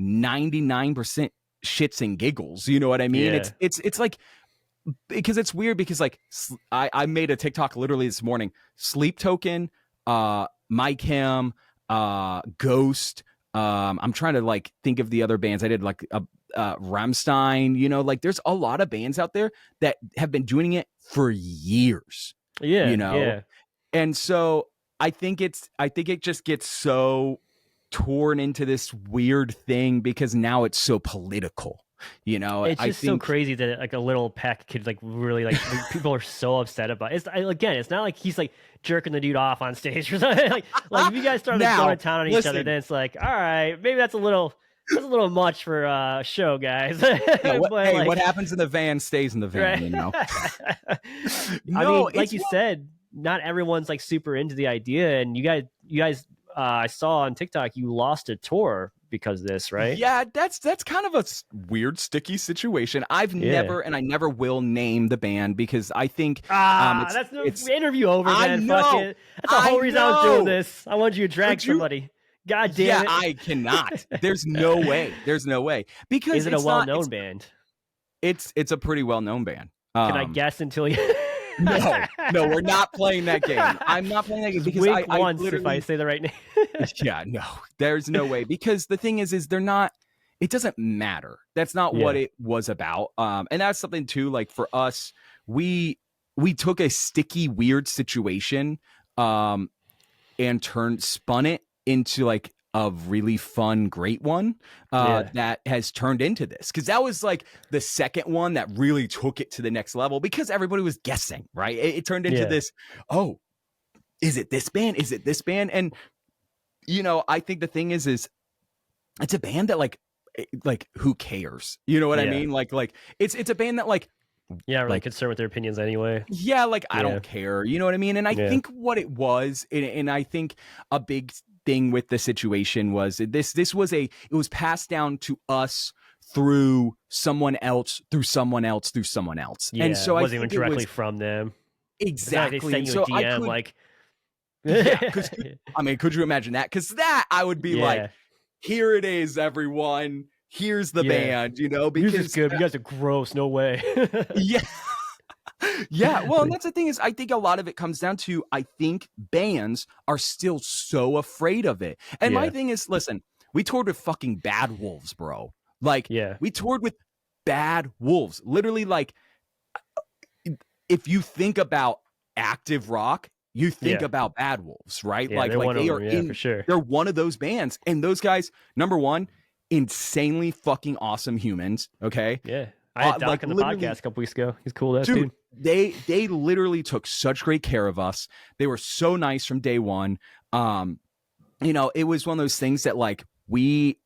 S1: 99% shits and giggles. You know what I mean?
S2: Yeah.
S1: It's like, because it's weird because like I made a TikTok literally this morning. Sleep Token, My Chem, Ghost. I'm trying to like think of the other bands. I did like Rammstein. Like there's a lot of bands out there that have been doing it for years.
S2: Yeah.
S1: Yeah. And so I think it just gets so torn into this weird thing because now it's so political.
S2: It's just so crazy that like a little peck could like really like people are so upset about it. It's not like he's like jerking the dude off on stage or something. like if you guys start like, going to town on each other, then it's like, all right, maybe that's a little much for a show, guys.
S1: What happens in the van stays in the van,
S2: right? I mean, like you said, not everyone's like super into the idea, and you guys I saw on TikTok you lost a tour because of this, right?
S1: Yeah, that's kind of a weird, sticky situation. I've never, and I never will name the band because I think
S2: that's the interview over, man. Fuck it. That's the whole reason I was doing this. I wanted you to drag somebody. God damn it.
S1: I cannot. There's no way. Because
S2: is it a well-known band?
S1: It's a pretty well-known band.
S2: Can I guess until you?
S1: No, we're not playing that game. I'm not playing that game because I
S2: once if I say the right name.
S1: Yeah, no, there's no way, because the thing is they're not. It doesn't matter. That's not what it was about. And that's something too. Like for us, we took a sticky, weird situation, and spun it into like a really fun, great one that has turned into this. Because that was like the second one that really took it to the next level because everybody was guessing, right? It turned into this, oh, is it this band? Is it this band? And, I think the thing is it's a band that like who cares? You know what I mean? Like it's a band that like,
S2: really concerned with their opinions anyway.
S1: Yeah, like I don't care. You know what I mean? And I think what it was, and I think a big thing with the situation was it was passed down to us through someone else, through someone else, through someone else.
S2: Yeah,
S1: and so
S2: it wasn't even directly from them.
S1: Exactly.
S2: Like they sent you a DM, like
S1: I mean, could you imagine that? Because that I would be like, here it is, everyone. Here's the band, because
S2: this is good. You guys are gross. No way.
S1: Yeah. Well, and that's the thing is, I think a lot of it comes down to, I think bands are still so afraid of it. And my thing is, listen, we toured with fucking Bad Wolves, bro. Like, we toured with Bad Wolves. Literally, like, if you think about active rock, you think about Bad Wolves, right?
S2: Yeah,
S1: like they are
S2: for sure.
S1: They're one of those bands. And those guys, number one, insanely fucking awesome humans. Okay.
S2: Yeah. I had Doc on the podcast a couple weeks ago. He's cool. That dude.
S1: They literally took such great care of us. They were so nice from day one. It was one of those things that like we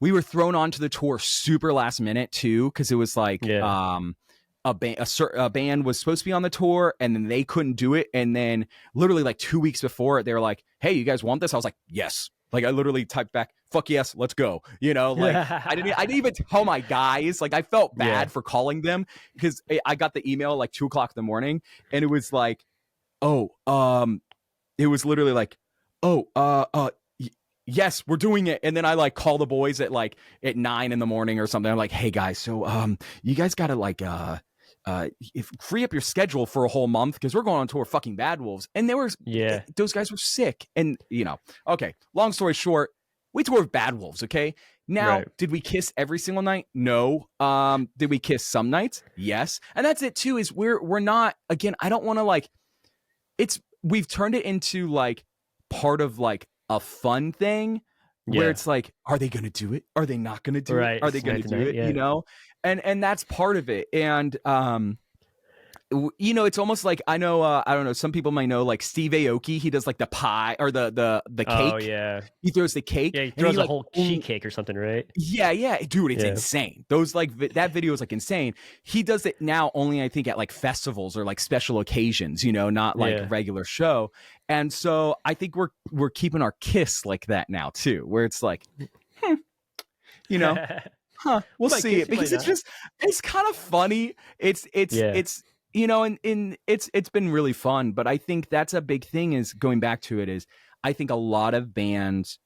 S1: were thrown onto the tour super last minute too, because it was like a band was supposed to be on the tour and then they couldn't do it, and then literally like 2 weeks before they were like, "Hey, you guys want this?" I was like, "Yes." Like I literally typed back, "Fuck yes, let's go." Like I didn't even tell my guys. Like I felt bad for calling them because I got the email like 2:00 in the morning, and it was like, it was literally like, yes, we're doing it. And then I like call the boys at like at 9 in the morning or something. I'm like, hey guys, so you guys gotta like free up your schedule for a whole month because we're going on tour fucking Bad Wolves. And those guys were sick. And okay, long story short, we toured with Bad Wolves, okay? Now, did we kiss every single night? No. Did we kiss some nights? Yes. And that's it too, is we're not, again, I don't want to like, we've turned it into like part of like a fun thing where it's like, are they going to do it? Are they not going to do it? Are they going to do it? And that's part of it. And, it's almost like, I know, I don't know, some people might know like Steve Aoki, he does like the pie or the cake.
S2: Oh yeah.
S1: He throws the cake.
S2: Yeah, he throws a whole sheet cake or something, right?
S1: Yeah. Dude, it's insane. Those like, that video is like insane. He does it now only, I think, at like festivals or like special occasions, not like a regular show. And so I think we're keeping our kiss like that now too, where it's like, we'll see it, because it's kind of funny. It's and it's been really fun. But I think that's a big thing, is going back to it, is I think a lot of bands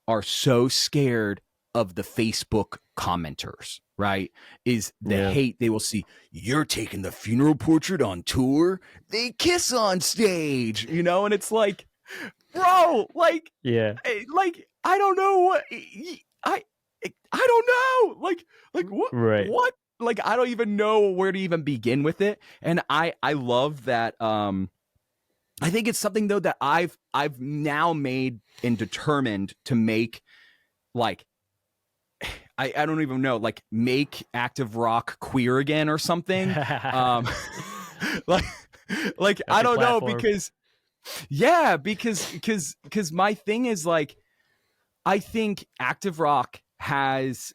S1: are so scared of the Facebook commenters, right? Is the hate they will see. You're taking the funeral portrait on tour. They kiss on stage, and it's like, bro, like, like, I don't know what I don't know, like what, what? Like, I don't even know where to even begin with it. And I love that. I think it's something though that I've now made and determined to make, like, I don't even know, like, make active rock queer again or something. like
S2: That's
S1: I don't know,
S2: platform.
S1: because my thing is like, I think active rock has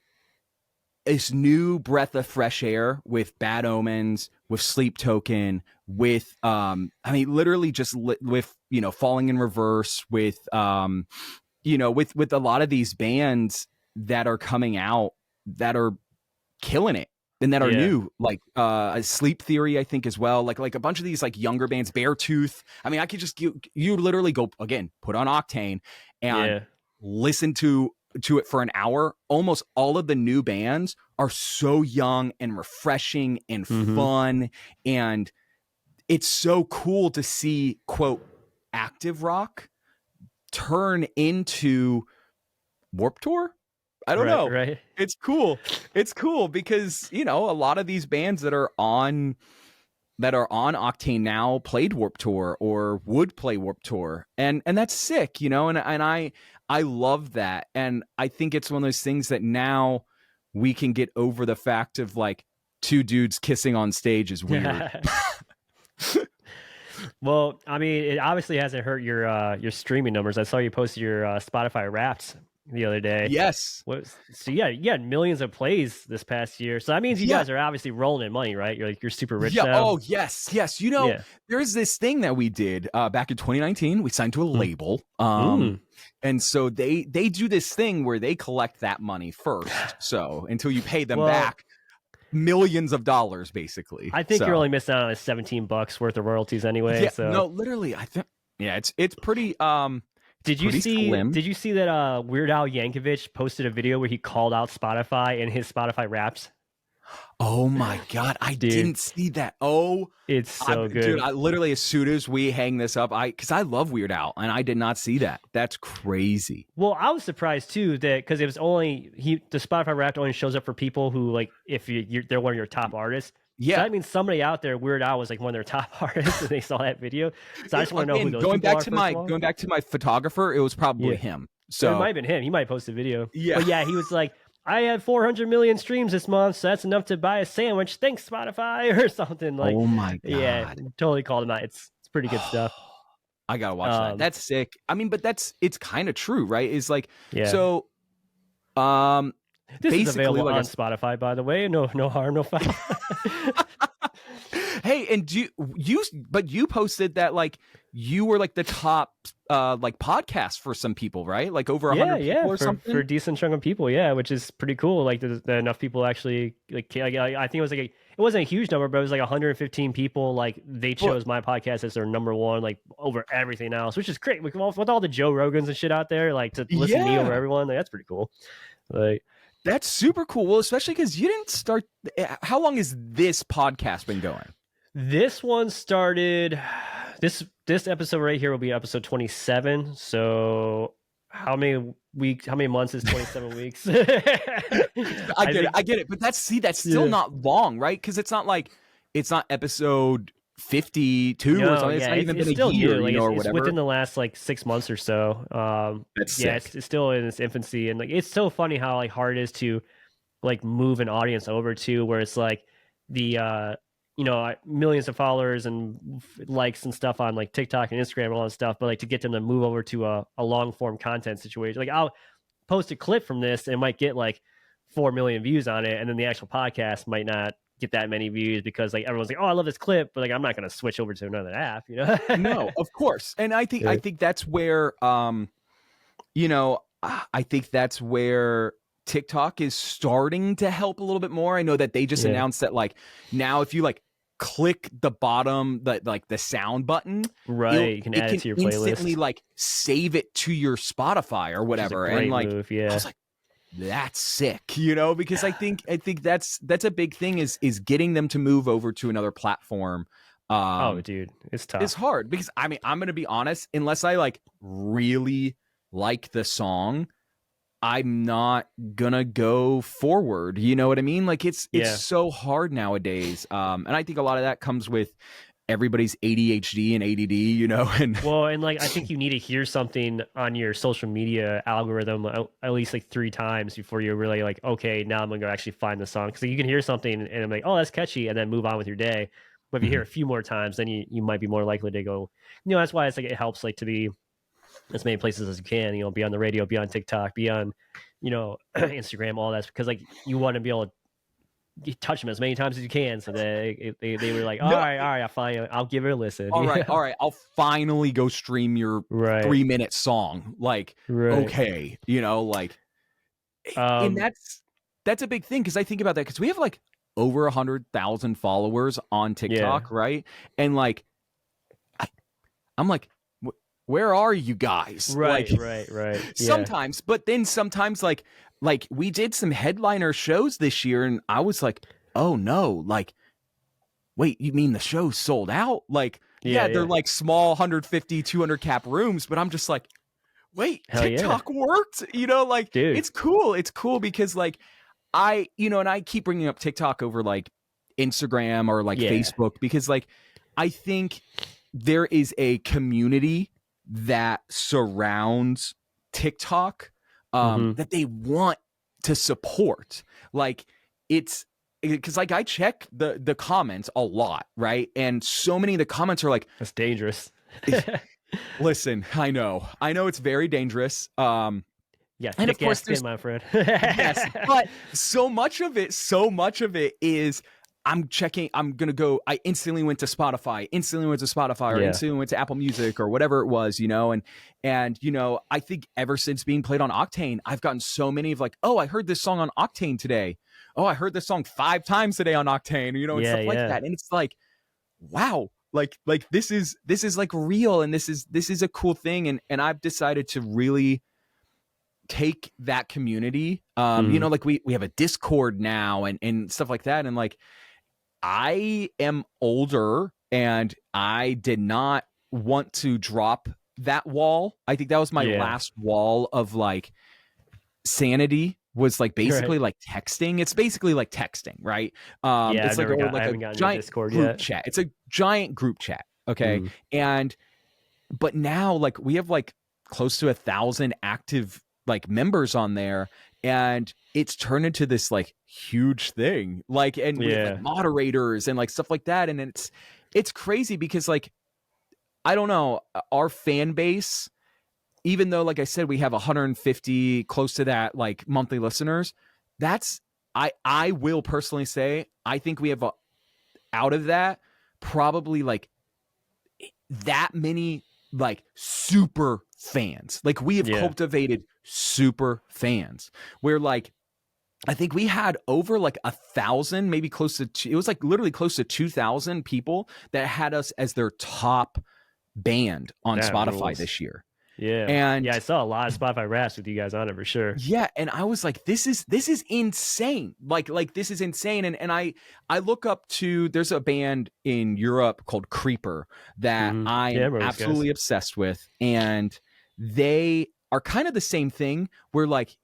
S1: this new breath of fresh air with Bad Omens, with Sleep Token, with literally just with Falling in Reverse, with with a lot of these bands that are coming out that are killing it and that are new, like Sleep Theory, I think, as well, like a bunch of these like younger bands, Beartooth. I mean, I could just you literally go again, put on Octane and listen to it for an hour. Almost all of the new bands are so young and refreshing and fun, and it's so cool to see, quote, active rock turn into Warped Tour. I don't know.
S2: Right.
S1: It's cool because a lot of these bands that are on Octane now played Warped Tour or would play Warped Tour, and that's sick, and I love that. And I think it's one of those things that now we can get over the fact of like two dudes kissing on stage is weird.
S2: Well, I mean, it obviously hasn't hurt your streaming numbers. I saw you posted your Spotify Wrapped the other day.
S1: Yes.
S2: So you had millions of plays this past year. So that means you guys are obviously rolling in money, right? You're super rich now.
S1: Oh yes. There's this thing that we did back in 2019. We signed to a label. And so they do this thing where they collect that money first. So until you pay them back millions of dollars, basically.
S2: I think you're only missing out on $17 worth of royalties anyway.
S1: No, literally, I think it's pretty
S2: Did you see
S1: slim.
S2: Did you see that Weird Al Yankovic posted a video where he called out Spotify in his Spotify Wraps?
S1: Oh my God, I didn't see that. Oh,
S2: it's so good.
S1: Dude, I literally, as soon as we hang this up, because I love Weird Al, and I did not see that. That's crazy.
S2: Well, I was surprised too, that because it was only the Spotify Wrapped only shows up for people who, like, if they're one of your top artists. Yeah, so that means somebody out there, Weird Al was like one of their top artists, and they saw that video. So I just want to know who those people are.
S1: Going back to my photographer, it was probably him. So
S2: it might have been him. He might post a video.
S1: Yeah,
S2: but yeah, he was like, I had 400 million streams this month, so that's enough to buy a sandwich. Thanks, Spotify, or something. Like,
S1: oh my God.
S2: Yeah, totally called him out. It's pretty good stuff.
S1: I gotta watch that. That's sick. I mean, but it's kind of true, right? It's like, so
S2: this is available on Spotify, by the way. No harm, no foul.
S1: Hey, and but you posted that like you were like the top like podcast for some people, right? Like over 100 people or
S2: for
S1: something.
S2: a decent chunk of people, yeah, which is pretty cool. Like there's enough people actually like I think it was like it wasn't a huge number, but it was like 115 people. Like they
S1: Well,
S2: chose my podcast as their number one, like over everything else, which is great. With all the Joe Rogans and shit out there, like to listen to me over
S1: yeah,
S2: everyone, like, that's pretty cool. Like
S1: that's super cool. Well, especially because you didn't start. How long has this podcast been going?
S2: this one started this episode right here will be episode 27. So how many months is 27 weeks?
S1: I get it. But that's still not long, right? Because it's not episode 52 or
S2: No,
S1: something. It's
S2: yeah,
S1: not even
S2: it's
S1: been a
S2: still
S1: year,
S2: new. Like
S1: or
S2: it's
S1: whatever.
S2: within the last like 6 months or so.
S1: That's
S2: Yeah,
S1: sick.
S2: it's still in its infancy, and like it's so funny how like hard it is to like move an audience over to where it's like the millions of followers and likes and stuff on like TikTok and Instagram and all that stuff, but like to get them to move over to a long form content situation. Like I'll post a clip from this and it might get like 4 million views on it, and then the actual podcast might not get that many views because like everyone's like, oh, I love this clip, but like I'm not going to switch over to another app, you know?
S1: No, of course. And I think that's where I think that's where TikTok is starting to help a little bit more. I know that they just announced that like now if you like click the bottom the sound button,
S2: Right, you can add it to your
S1: instantly
S2: playlist.
S1: like save it to your Spotify or whatever.
S2: Great
S1: And like
S2: move,
S1: I
S2: yeah.
S1: was like, that's sick, because I think that's a big thing is getting them to move over to another platform.
S2: Oh, dude, it's tough.
S1: It's hard because I mean, I'm gonna be honest, unless I like really like the song, I'm not gonna go forward. You know what I mean? Like it's so hard nowadays. And I think a lot of that comes with everybody's ADHD and ADD, and
S2: Well, and like I think you need to hear something on your social media algorithm at least like 3 times before you're really like, okay, now I'm gonna go actually find the song. Because you can hear something and I'm like, oh, that's catchy, and then move on with your day. But if you hear it a few more times, then you might be more likely to go. That's why it's like it helps like to be as many places as you can. Be on the radio, be on TikTok, be on, Instagram, all that, because like you want to be able to touch them as many times as you can. So they were like, all
S1: No.
S2: right, I'll give it a listen.
S1: all right, I'll finally go stream your
S2: Right.
S1: 3-minute song. Like,
S2: Right.
S1: okay, and that's a big thing because I think about that because we have like over 100,000 followers on TikTok, right? And like, I'm like, where are you guys?
S2: Right,
S1: like,
S2: right.
S1: Sometimes, but then sometimes like we did some headliner shows this year, and I was like, oh no, like, wait, you mean the show's sold out? Like, they're like small 150, 200 cap rooms, but I'm just like, wait,
S2: Hell
S1: TikTok worked, like,
S2: dude.
S1: It's cool because like and I keep bringing up TikTok over like Instagram or like Facebook because like I think there is a community that surrounds TikTok that they want to support. Like it's because like I check the comments a lot, right? And so many of the comments are like,
S2: that's dangerous.
S1: Listen, I know it's very dangerous.
S2: Yeah,
S1: and of course,
S2: skin, my friend.
S1: Yes, but so much of it is I'm gonna go. I instantly went to Spotify, or instantly went to Apple Music or whatever it was, and I think ever since being played on Octane, I've gotten so many of like, oh, I heard this song on Octane today. Oh, I heard this song 5 times today on Octane, and stuff like that. And it's like, wow, like this is like real, and this is a cool thing, and I've decided to really take that community. Like we have a Discord now and stuff like that, and like I am older and I did not want to drop that wall. I think that was my last wall of like sanity, was like basically like texting. It's basically like texting, right? It's like a giant
S2: Discord
S1: group chat. It's a giant group chat. Okay. But now like we have like close to 1,000 active like members on there, and it's turned into this like huge thing, like, and we have like moderators and like stuff like that, and it's crazy because like I don't know, our fan base, even though like I said we have 150 close to that like monthly listeners, that's I will personally say I think we have out of that probably like that many like super fans. Like we have cultivated super fans where like I think we had over like 1,000, maybe close to it was like literally close to 2,000 people that had us as their top band on Spotify this year.
S2: Yeah.
S1: And
S2: I saw a lot of Spotify raps with you guys on it for sure.
S1: Yeah. And I was like, this is insane. Like this is insane. And I look up to, there's a band in Europe called Creeper that I'm absolutely obsessed with. And they are kind of the same thing where like,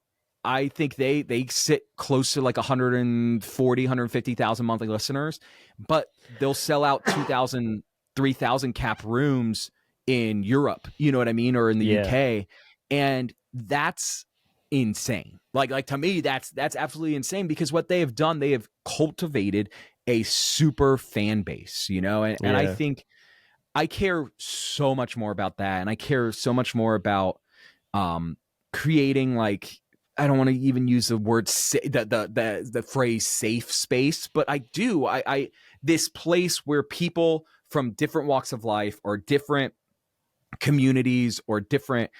S1: I think they sit close to like 140, 150,000 monthly listeners, but they'll sell out 2,000, 3,000 cap rooms in Europe, you know what I mean? Or in the UK. And that's insane. Like to me, that's absolutely insane because what they have done, they have cultivated a super fan base, you know? And I think I care so much more about that. And I care so much more about creating like, I don't want to even use the word the phrase safe space, but I do. I this place where people from different walks of life or different communities or different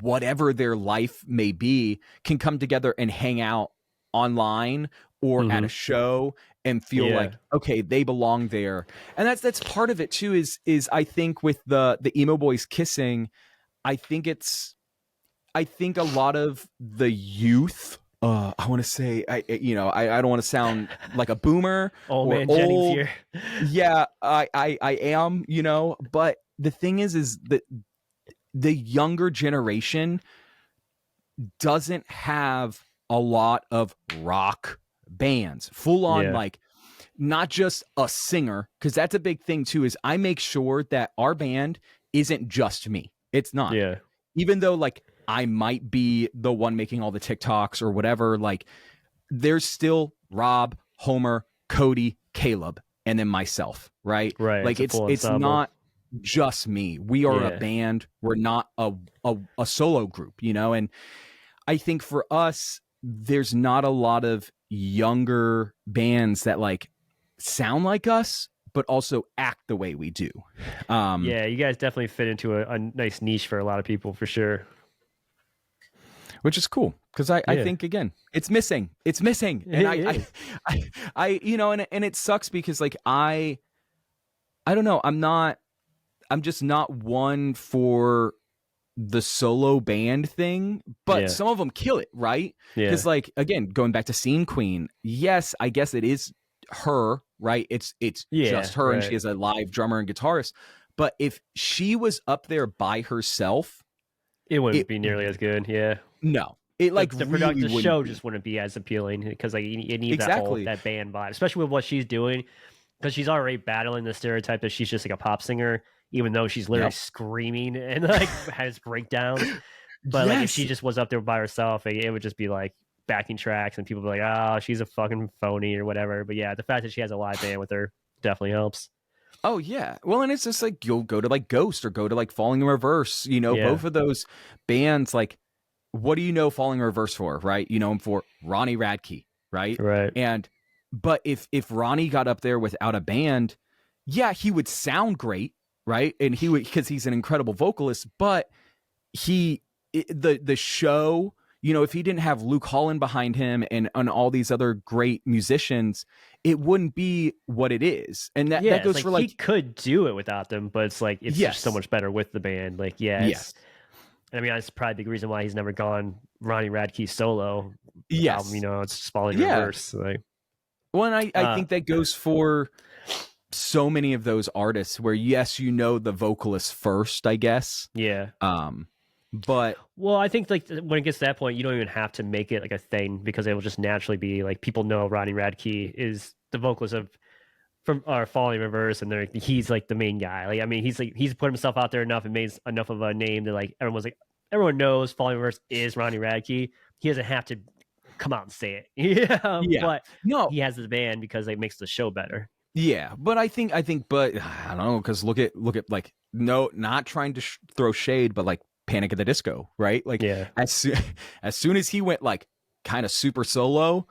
S1: whatever their life may be can come together and hang out online or at a show and feel like, okay, they belong there. And that's part of it too, is I think with the emo boys kissing, I think a lot of the youth, I want to say, I don't want to sound like a boomer
S2: or man
S1: old.
S2: Jennings here.
S1: Yeah, I am, but the thing is that the younger generation doesn't have a lot of rock bands, full on, like not just a singer, because that's a big thing too, is I make sure that our band isn't just me. It's not.
S2: Yeah.
S1: Even though like I might be the one making all the TikToks or whatever, like there's still Rob, Homer, Cody, Caleb, and then myself, right?
S2: Right.
S1: Like it's not just me. We are a band. We're not a solo group, and I think for us, there's not a lot of younger bands that like sound like us, but also act the way we do.
S2: You guys definitely fit into a nice niche for a lot of people for sure.
S1: Which is cool because I think again it's missing, and I and it sucks because like I don't know, I'm just not one for the solo band thing, but some of them kill it, right? Because like again, going back to Scene Queen, yes, I guess it is her, right? It's just her, and she is a live drummer and guitarist. But if she was up there by herself,
S2: it wouldn't be nearly as good. Yeah,
S1: no, it like
S2: the
S1: really
S2: the show just wouldn't be as appealing because like you need that band vibe, especially with what she's doing, because she's already battling the stereotype that she's just like a pop singer, even though she's literally screaming and like has breakdowns. But like if she just was up there by herself, it would just be like backing tracks and people would be like, oh, she's a fucking phony or whatever. But yeah, the fact that she has a live band with her definitely helps.
S1: Oh yeah. Well, and it's just like you'll go to like Ghost or go to like Falling in Reverse, both of those bands, like what do you know Falling in Reverse for, right? You know him for Ronnie Radke, right?
S2: Right.
S1: But if Ronnie got up there without a band, yeah, he would sound great, right? And he would, because he's an incredible vocalist, but the show, if he didn't have Luke Holland behind him and all these other great musicians, it wouldn't be what it is. And that goes for like,
S2: he could do it without them, but it's like it's just so much better with the band. Like and I mean that's probably the reason why he's never gone Ronnie Radke solo. Album, it's just Falling in Reverse. Like,
S1: well, and I think that goes for so many of those artists where yes, the vocalist first, I guess.
S2: Yeah.
S1: But
S2: well, I think like when it gets to that point, you don't even have to make it like a thing because it will just naturally be like people know Ronnie Radke is the vocalist from Falling in Reverse, and he's like the main guy. Like I mean, he's put himself out there enough and made enough of a name that like everyone knows Falling in Reverse is Ronnie Radke. He doesn't have to come out and say it. But no, he has his band because it makes the show better.
S1: Yeah, but I think, but I don't know, because look at like not trying to throw shade, but like Panic at the Disco, right? Like as soon as he went like kind of super solo,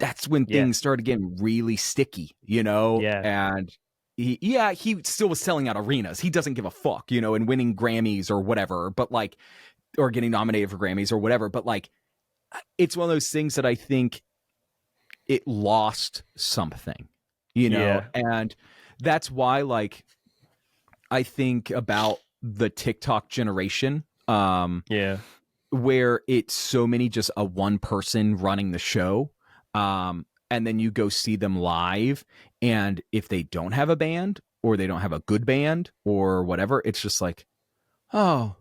S1: that's when things started getting really sticky, you know?
S2: Yeah.
S1: And he still was selling out arenas. He doesn't give a fuck, you know, and winning Grammys or whatever, but like, or getting nominated for Grammys or whatever. But like, it's one of those things that I think it lost something, you know? And that's why, like, I think about the TikTok generation, where it's so many just a one person running the show. And then you go see them live. And if they don't have a band or they don't have a good band or whatever, it's just like, oh,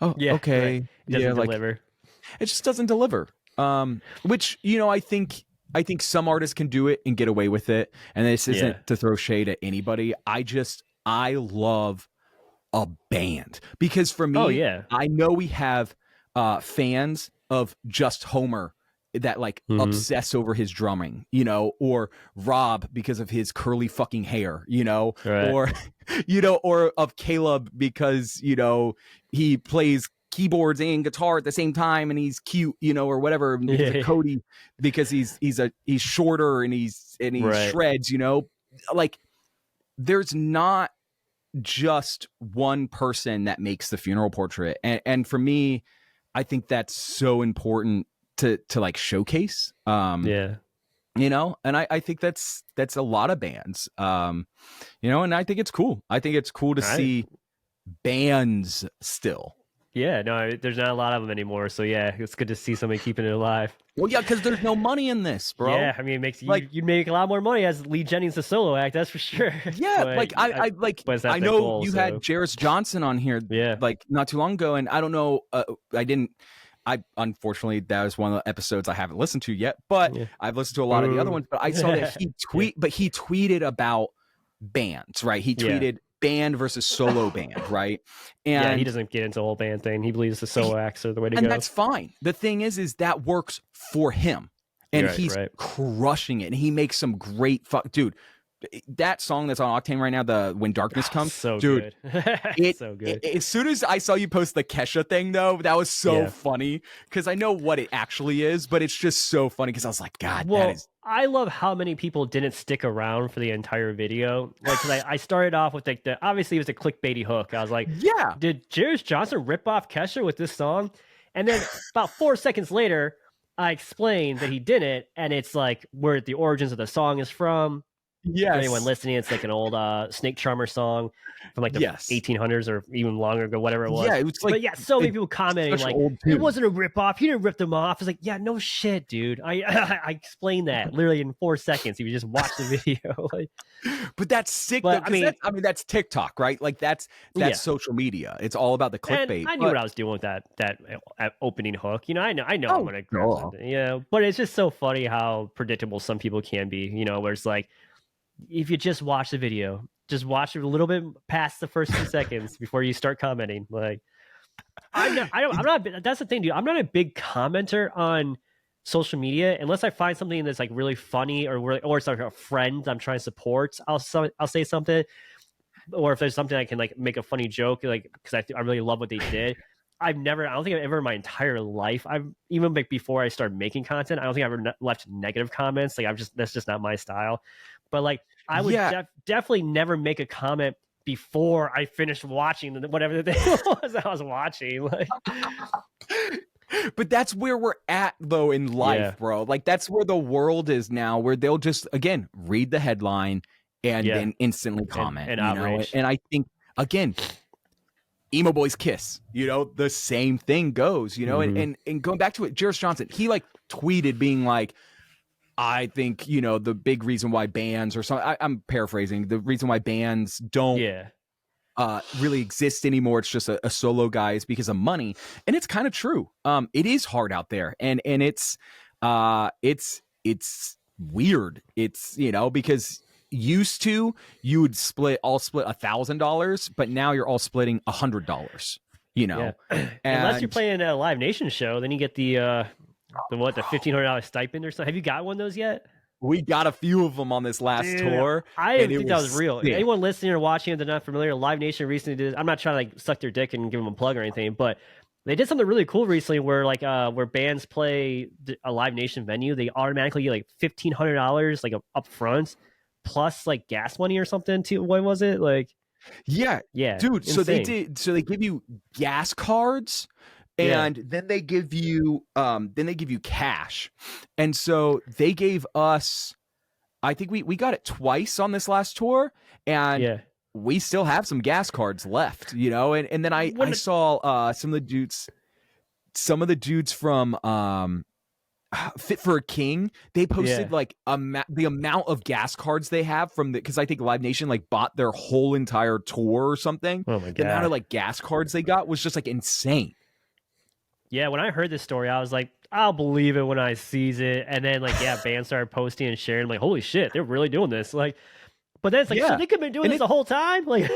S1: okay.
S2: Right. It doesn't deliver.
S1: It just doesn't deliver. Which, you know, I think some artists can do it and get away with it. And this isn't to throw shade at anybody. I love a band because for me, I know we have fans of just Homer that like obsess over his drumming, you know, or Rob because of his curly fucking hair, you know, or, you know, or of Caleb because, you know, he plays keyboards and guitar at the same time and he's cute, you know, or whatever. Because of Cody because he's shorter and he shreds, you know, like there's not just one person that makes the funeral portrait. And for me, I think that's so important to like showcase, you know, and I think that's a lot of bands, you know, and I think it's cool. I think it's cool to see bands still.
S2: Yeah, no, there's not a lot of them anymore. So yeah, it's good to see somebody keeping it alive.
S1: Well, yeah, because there's no money in this, bro.
S2: Yeah, I mean, it makes like you'd make a lot more money as Lee Jennings a solo act, that's for sure.
S1: Yeah, like I know goal, you had Jairus Johnson on here, like not too long ago, and I don't know, I unfortunately that was one of the episodes I haven't listened to yet, but I've listened to a lot of the other ones. But I saw that he tweeted about bands, right? He tweeted band versus solo band, right? And
S2: he doesn't get into the whole band thing. He believes the solo acts are the way to go.
S1: And that's fine. The thing is that works for him. And he's crushing it. And he makes some great dude. That song that's on Octane right now, the When Darkness Comes,
S2: so
S1: dude,
S2: good. So good.
S1: As soon as I saw you post the Kesha thing, though, that was so funny because I know what it actually is, but it's just so funny because I was like, God, that is.
S2: I love how many people didn't stick around for the entire video. Like, cause I started off with like obviously it was a clickbaity hook. I was like, did Jairus Johnson rip off Kesha with this song? And then about 4 seconds later, I explained that he didn't, and it's like where the origins of the song is from.
S1: Yes.
S2: For anyone listening, it's like an old Snake Charmer song from like the 1800s or even longer ago, whatever it was.
S1: Yeah, it was like,
S2: but so many people commenting like, it wasn't a ripoff. He didn't rip them off. I was like, yeah, no shit, dude. I explained that literally in 4 seconds. If you just watch the video. Like,
S1: but that's sick. But, I mean, that's TikTok, right? Like that's social media. It's all about the clickbait.
S2: I knew what I was doing with that opening hook. You know, I know I'm gonna grab something. You know, but it's just so funny how predictable some people can be. You know, where it's like, if you just watch the video, just watch it a little bit past the first 2 seconds before you start commenting. Like, I'm not. That's the thing, dude. I'm not a big commenter on social media unless I find something that's like really funny or it's like a friend I'm trying to support. I'll say something, or if there's something I can like make a funny joke, like because I really love what they did. I don't think I've ever in my entire life, even before I started making content, I don't think I've ever left negative comments. Like that's just not my style. But like, I would definitely never make a comment before I finished watching whatever the thing was I was watching. Like,
S1: but that's where we're at though in life, bro. Like that's where the world is now, where they'll just again read the headline and then instantly comment
S2: and outrage.
S1: And I think again, Emo Boys Kiss, you know, the same thing goes, you know, and going back to it, Jairus Johnson, he like tweeted being like, I think, you know, the big reason why bands or something, I'm paraphrasing, the reason why bands don't really exist anymore, it's just a solo guy, is because of money. And it's kind of true. It is hard out there. And it's weird. It's, you know, because used to you would all split $1,000, but now you're all splitting $100, you know.
S2: Unless you're playing a LiveNation show, then you get the $1,500 stipend or something. Have you got one of those yet?
S1: We got a few of them on this last tour.
S2: I didn't think that was real. Sick. Anyone listening or watching, they're not familiar, LiveNation recently did. I'm not trying to like suck their dick and give them a plug or anything, but They did something really cool recently where like where bands play a Live Nation venue, they automatically get like $1,500 like up front, plus like gas money or something too. What was it like?
S1: Yeah,
S2: Yeah,
S1: dude.
S2: insane.
S1: So they give you gas cards,
S2: Yeah,
S1: and then they give you cash. And so they gave us, I think we got it twice on this last tour, and
S2: yeah.
S1: we still have some gas cards left, you know. And then I
S2: When
S1: saw some of the dudes from Fit for a King, they
S2: yeah.
S1: posted like the amount of gas cards they have from because I think Live Nation like bought their whole entire tour or something.
S2: Oh my
S1: The amount of
S2: god.
S1: like gas cards they got was just like insane.
S2: Yeah, when I heard this story, I was like, I'll believe it when I sees it. And then like yeah, bands started posting and sharing. I'm like, holy shit, they're really doing this. Like, but then it's like, so
S1: Yeah,
S2: they could have been doing
S1: and
S2: this
S1: it
S2: the whole time? Like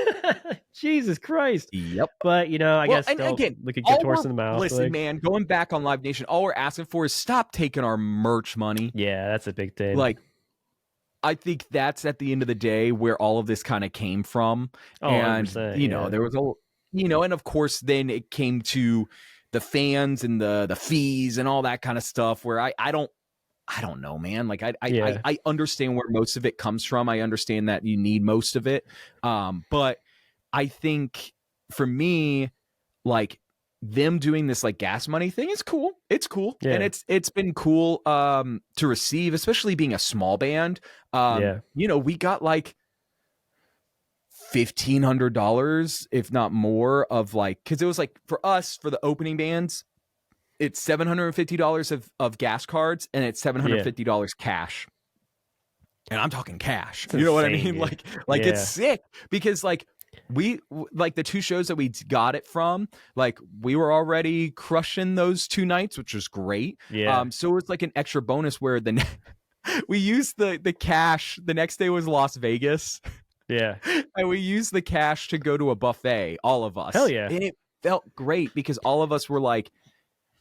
S2: Jesus Christ.
S1: yep.
S2: But you know, I
S1: Well,
S2: guess
S1: and
S2: they'll
S1: again,
S2: look a gift
S1: all
S2: horse
S1: we're
S2: in the mouth.
S1: listen,
S2: Like,
S1: man, going back on Live Nation, all we're asking for is stop taking our merch money.
S2: yeah, that's a big thing.
S1: Like, I think that's at the end of the day where all of this kind of came from.
S2: Oh,
S1: And,
S2: 100%.
S1: you know,
S2: Yeah.
S1: there was and of course, then it came to the fans and the fees and all that kind of stuff where I don't know, man. Like
S2: Yeah.
S1: I understand where most of it comes from. I understand that you need most of it. But I think for me, like them doing this like gas money thing is cool. It's cool. And
S2: Yeah.
S1: it's been cool to receive, especially being a small band.
S2: Yeah.
S1: You know, we got like $1,500, if not more, of like because it was like for us for the opening bands, it's $750 of gas cards and it's
S2: Yeah.
S1: $750 cash. And I'm talking cash.
S2: It's
S1: You know what I
S2: insane,
S1: mean?
S2: dude.
S1: Like it's
S2: Yeah.
S1: sick because like like the two shows that we got it from, like we were already crushing those 2 nights, which was great.
S2: Yeah.
S1: So it was like an extra bonus where we used the cash. The next day was Las Vegas,
S2: Yeah.
S1: and we used the cash to go to a buffet, all of
S2: Hell
S1: us,
S2: yeah.
S1: and it felt great because all of us were like,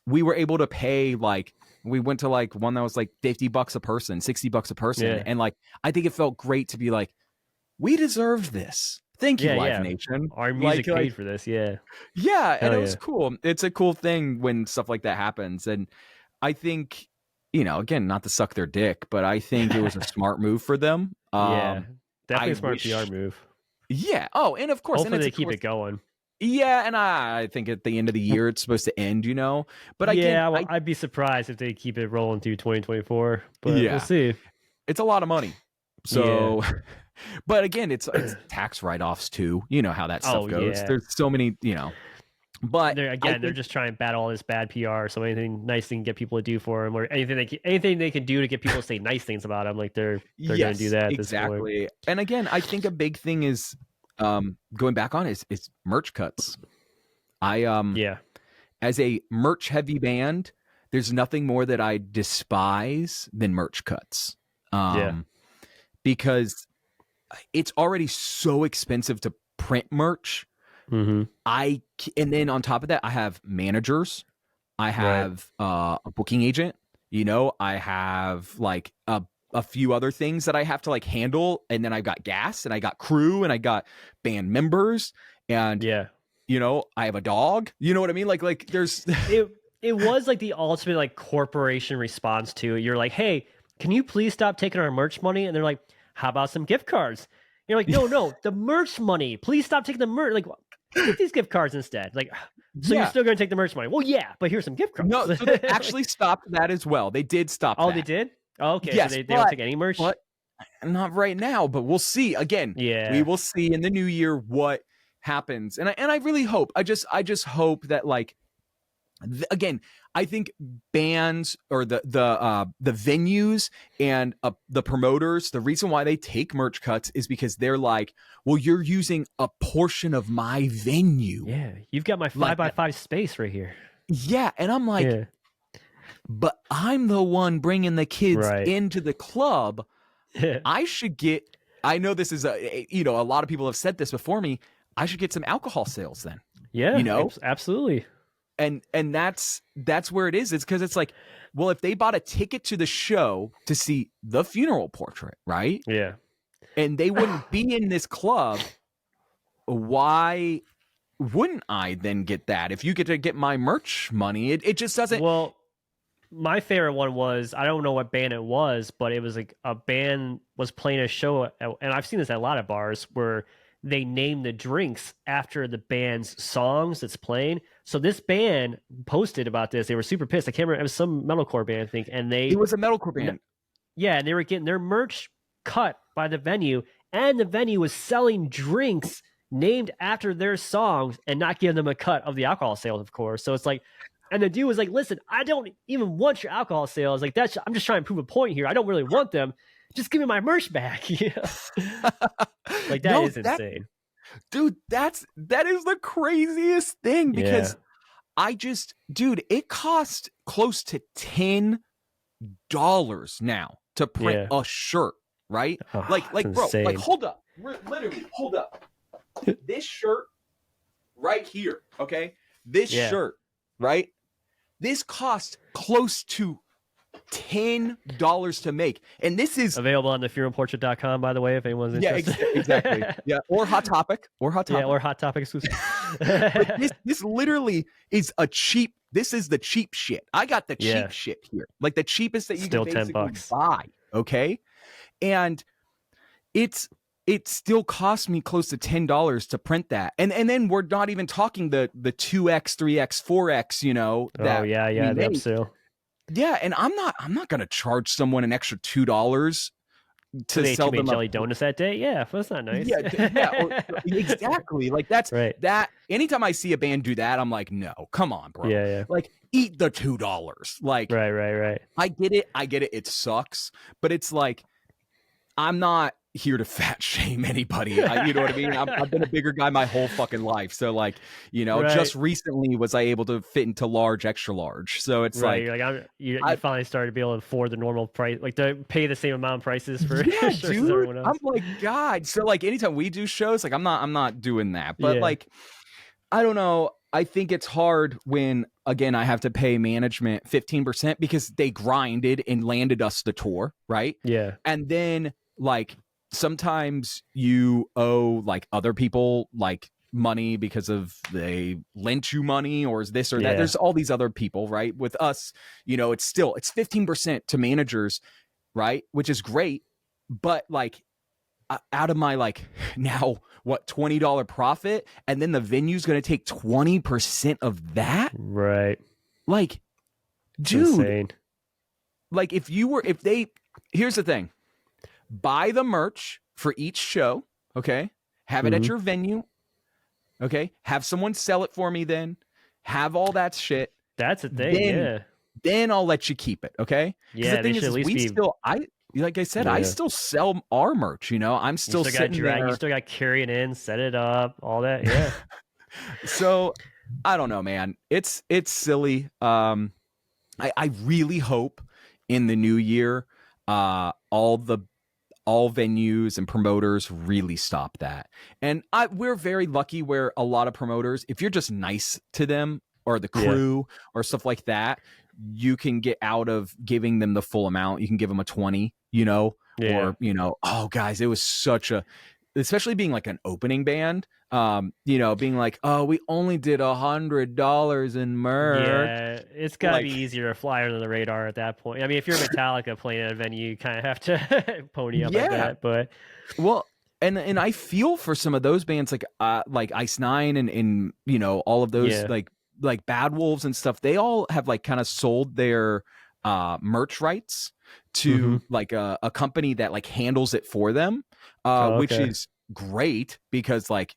S1: we were able to pay like we went to like one that was like $50 a person, $60 a person,
S2: Yeah.
S1: and like I think it felt great to be like, we deserved this. Thank you,
S2: Yeah.
S1: Live
S2: Yeah.
S1: Nation.
S2: Our music
S1: Like
S2: paid for this. Yeah.
S1: yeah, and
S2: Hell
S1: it
S2: yeah.
S1: was cool. It's a cool thing when stuff like that happens, and I think again, not to suck their dick, but I think it was a smart move for them.
S2: Yeah.
S1: I
S2: Definitely a smart
S1: wish,
S2: PR move.
S1: yeah. Oh, and of course, and
S2: Hopefully
S1: it's
S2: they
S1: of
S2: keep
S1: course
S2: it going.
S1: yeah, and I think at the end of the year it's supposed to end, but again,
S2: Yeah, well, I'd be surprised if they keep it rolling through 2024, but we'll
S1: yeah,
S2: see.
S1: it's a lot of money.
S2: Yeah.
S1: So, but again, it's tax write-offs too. You know how that stuff
S2: Oh
S1: goes.
S2: yeah.
S1: There's so many, but
S2: They're
S1: I
S2: they're
S1: think
S2: just trying to battle all this bad PR. So anything nice they can get people to do for them, or anything they can do to get people to say nice things about them, like they're going to do
S1: yes,
S2: that at this point.
S1: exactly. And again, I think a big thing is going back on is merch cuts. I
S2: Yeah.
S1: as a merch heavy band, there's nothing more that I despise than merch cuts.
S2: Yeah.
S1: Because it's already so expensive to print merch.
S2: Mm-hmm.
S1: And then on top of that, I have managers. I have a booking agent. I have like a few other things that I have to like handle, and then I got gas, and I got crew, and I got band members, and
S2: Yeah.
S1: I have a dog. You know what I mean? Like there's
S2: It was like the ultimate like corporation response to it. You're like, hey, can you please stop taking our merch money? And they're like, how about some gift cards? You're like, no, the merch money. Please stop taking the merch. Like, take these gift cards instead. Like, so you're
S1: yeah.
S2: still going to take the merch money? Well, yeah, but here's some gift cards.
S1: No, so they actually stopped that as well. They did stop
S2: Oh,
S1: that.
S2: they did? Oh, okay,
S1: Yes,
S2: so they don't take any merch?
S1: but not right now, but we'll see. Again,
S2: Yeah.
S1: we will see in the new year what happens. And I really hope. I just hope that like again, I think bands or the venues and the promoters, the reason why they take merch cuts is because they're like, well, you're using a portion of my venue.
S2: Yeah, you've got my 5x5 space right here.
S1: Yeah, and I'm like,
S2: Yeah.
S1: but I'm the one bringing the kids
S2: Right.
S1: into the club. I should get. I know this is a lot of people have said this before me. I should get some alcohol sales then.
S2: Yeah, absolutely.
S1: And that's where it is. It's because it's like, well, if they bought a ticket to the show to see the funeral portrait, right?
S2: Yeah.
S1: And they wouldn't be in this club, why wouldn't I then get that? If you get to get my merch money, it just doesn't.
S2: Well, my favorite one was, I don't know what band it was, but it was like a band was playing a show, and I've seen this at a lot of bars where they name the drinks after the band's songs that's playing. So this band posted about this. They were super pissed. I can't remember. It was some metalcore band, I think, and
S1: It was a metalcore band.
S2: yeah, and they were getting their merch cut by the venue, and the venue was selling drinks named after their songs and not giving them a cut of the alcohol sales, of course. So it's like, and the dude was like, "Listen, I don't even want your alcohol sales. Like I'm just trying to prove a point here. I don't really want them. Just give me my merch back." Like that is insane.
S1: Dude, that is the craziest thing, because dude, it cost close to $10 now to print a shirt, right?
S2: Oh,
S1: like bro,
S2: insane.
S1: like hold up. Literally, hold up. This shirt right here, okay? This shirt, right? This cost close to $10 to make. And this is
S2: available on the fearandportrait.com, by the way, if anyone's interested.
S1: Yeah, exactly. Yeah, or Hot Topic.
S2: Yeah, or Hot Topic exclusive.
S1: But this literally is this is the cheap shit. I got the cheap shit here. Like the cheapest that you
S2: still
S1: can basically
S2: $10
S1: buy, okay? And it still cost me close to $10 to print that. And then we're not even talking the 2X, 3X, 4X, you know, that
S2: the upsell.
S1: Yeah, and I'm not gonna charge someone an extra $2 to sell them
S2: jelly donuts that day. Yeah, that's not nice.
S1: Exactly. Like that's
S2: right.
S1: That anytime I see a band do that, I'm like, no, come on, bro.
S2: Yeah.
S1: Like eat the $2. Like
S2: right.
S1: I get it. It sucks, but it's like I'm not here to fat shame anybody. You know what I mean? I've been a bigger guy my whole fucking life. So like, you know, just recently was I able to fit into large, extra large. So it's
S2: you finally started to be able to afford the normal price, like to pay the same amount of prices for shirts as everyone else.
S1: I'm like, God. So like anytime we do shows, like I'm not doing that. But like, I don't know. I think it's hard when, again, I have to pay management 15% because they grinded and landed us the tour, right?
S2: Yeah.
S1: And then like sometimes you owe like other people like money because of they lent you money or is this or that. There's all these other people, right? With us, you know, it's 15% to managers, right? Which is great. But like out of my like now what $20 profit, and then the venue's going to take 20% of that,
S2: right?
S1: Like,
S2: it's
S1: dude,
S2: insane.
S1: Like if they here's the thing, buy the merch for each show, okay, have it at your venue, okay, have someone sell it for me, then have all that shit.
S2: That's the thing.
S1: Then I'll let you keep it, okay?
S2: Yeah,
S1: the thing is like I said, I still sell our merch, you know. I'm still sitting there.
S2: You still got carry it in, set it up, all that. Yeah.
S1: So I don't know, man. It's silly. I really hope in the new year, all venues and promoters really stop that. And we're very lucky where a lot of promoters, if you're just nice to them or the crew or stuff like that, you can get out of giving them the full amount. You can give them a 20, you know, or, you know, oh guys, it was especially being like an opening band, you know, being like, oh, we only did $100 in merch.
S2: Yeah, it's gotta be easier to fly under the radar at that point. I mean, if you're Metallica playing at a venue, you kind of have to pony up like that. But
S1: well, and I feel for some of those bands like Ice Nine and you know all of those like Bad Wolves and stuff. They all have like kind of sold their merch rights to like a company that like handles it for them, which is great because like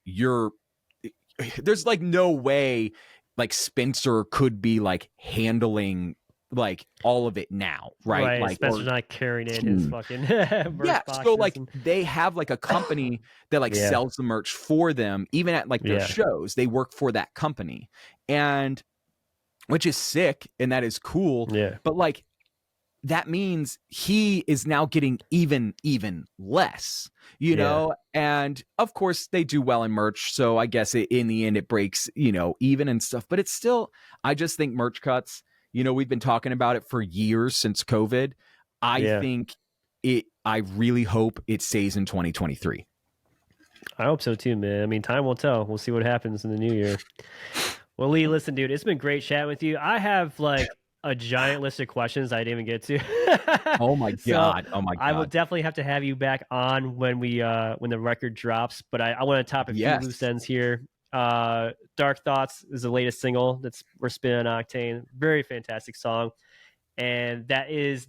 S1: there's like no way like Spencer could be like handling like all of it now, right? Like
S2: Spencer's not carrying in his fucking merch boxes.
S1: So like they have like a company that like sells the merch for them, even at like their shows. They work for that company, and which is sick and that is cool.
S2: Yeah,
S1: but like that means he is now getting even less, you know. And of course they do well in merch, so I guess in the end it breaks, you know, even and stuff. But it's still, I just think merch cuts. You know, we've been talking about it for years since COVID. I think I really hope it stays in 2023.
S2: I hope so too, man. I mean, time will tell. We'll see what happens in the new year. Well, Lee, listen, dude, it's been great chatting with you. I have like a giant list of questions I didn't even get to.
S1: Oh my
S2: So
S1: god. Oh my
S2: I will
S1: god.
S2: definitely have to have you back on when the record drops. But I want to top a few loose
S1: Yes.
S2: ends here. Dark Thoughts is the latest single that's we're spinning on Octane. Very fantastic song. And that is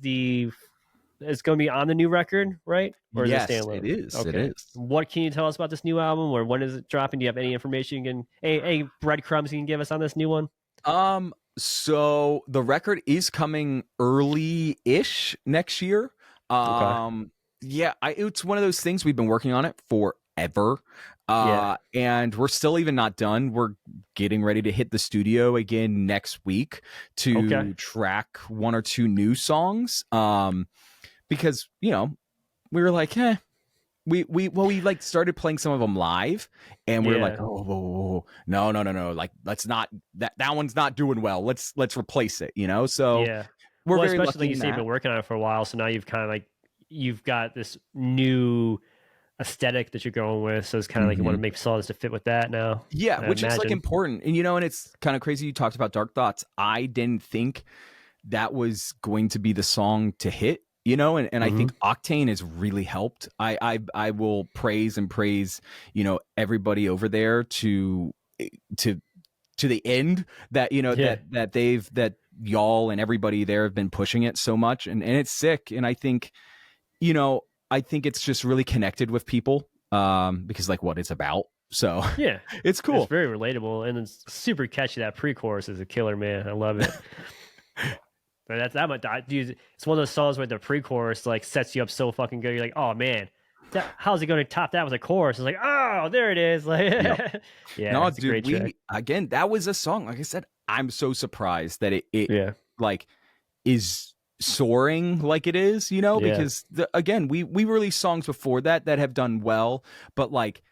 S2: it's going to be on the new record, right? Or is it
S1: Yes, it
S2: standalone?
S1: is. It
S2: Okay.
S1: is.
S2: What can you tell us about this new album, or when is it dropping? Do you have any information you can, any breadcrumbs you can give us on this new one?
S1: So the record is coming early-ish next year.
S2: Okay.
S1: Yeah, it's one of those things we've been working on it forever.
S2: Yeah.
S1: And we're still even not done. We're getting ready to hit the studio again next week
S2: Okay.
S1: to track one or two new songs. Because, we were like, we like started playing some of them live, and we are like,
S2: Yeah.
S1: oh, whoa, whoa, whoa. No, like let's not that one's not doing well. Let's replace it. So
S2: Yeah.
S1: we're
S2: Well,
S1: very
S2: especially
S1: lucky
S2: like you
S1: in
S2: say, you've
S1: that.
S2: been working on it for a while, so now you've kind of like you've got this new aesthetic that you're going with. So it's kind of like you want
S1: Hmm.
S2: to make songs to fit with that now.
S1: Yeah,
S2: I
S1: which is like
S2: imagine.
S1: important, and it's kind of crazy. You talked about Dark Thoughts. I didn't think that was going to be the song to hit. And I
S2: Mm-hmm.
S1: think Octane has really helped. I will praise and praise everybody over there to to the end that
S2: Yeah.
S1: that y'all and everybody there have been pushing it so much, and it's sick. And you know I think it's just really connected with people, because like what it's about, so
S2: Yeah.
S1: it's
S2: It's
S1: cool.
S2: very relatable and it's super catchy. That pre-chorus is a killer, man. I love it. But that's that much, dude. It's one of those songs where the pre-chorus like sets you up so fucking good. You're like, oh man, how's he going to top that with a chorus? It's like, oh, there it is. Like,
S1: Yep.
S2: yeah,
S1: No,
S2: it's a
S1: dude,
S2: great track.
S1: we again, that was a song, like I said, I'm so surprised that it
S2: Yeah,
S1: like is soaring like it is,
S2: yeah,
S1: because again, we released songs before that have done well, but like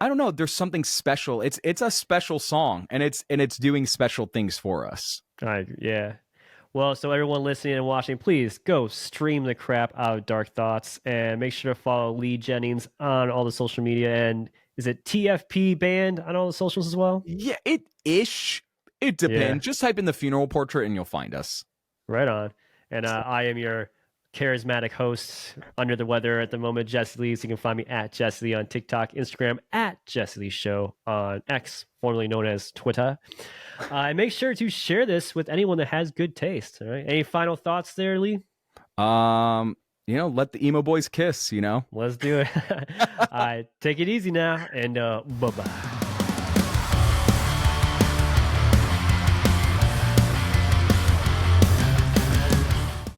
S1: I don't know, there's something special. It's a special song, and it's doing special things for us.
S2: yeah. Well, so everyone listening and watching, please go stream the crap out of Dark Thoughts and make sure to follow Lee Jennings on all the social media. And is it TFP Band on all the socials as well?
S1: Yeah, it
S2: Yeah.
S1: depends. Just type in the funeral portrait and you'll find us.
S2: Right on. And
S1: So,
S2: I am your charismatic host under the weather at the moment, Jesse Lee. So you can find me at Jesse Lee on TikTok, Instagram, at Jesse Lee Show on X, formerly known as Twitter. And make sure to share this with anyone that has good taste. All right. Any final thoughts there, Lee?
S1: let the emo boys kiss.
S2: Let's do it. All right. Take it easy now. And bye bye.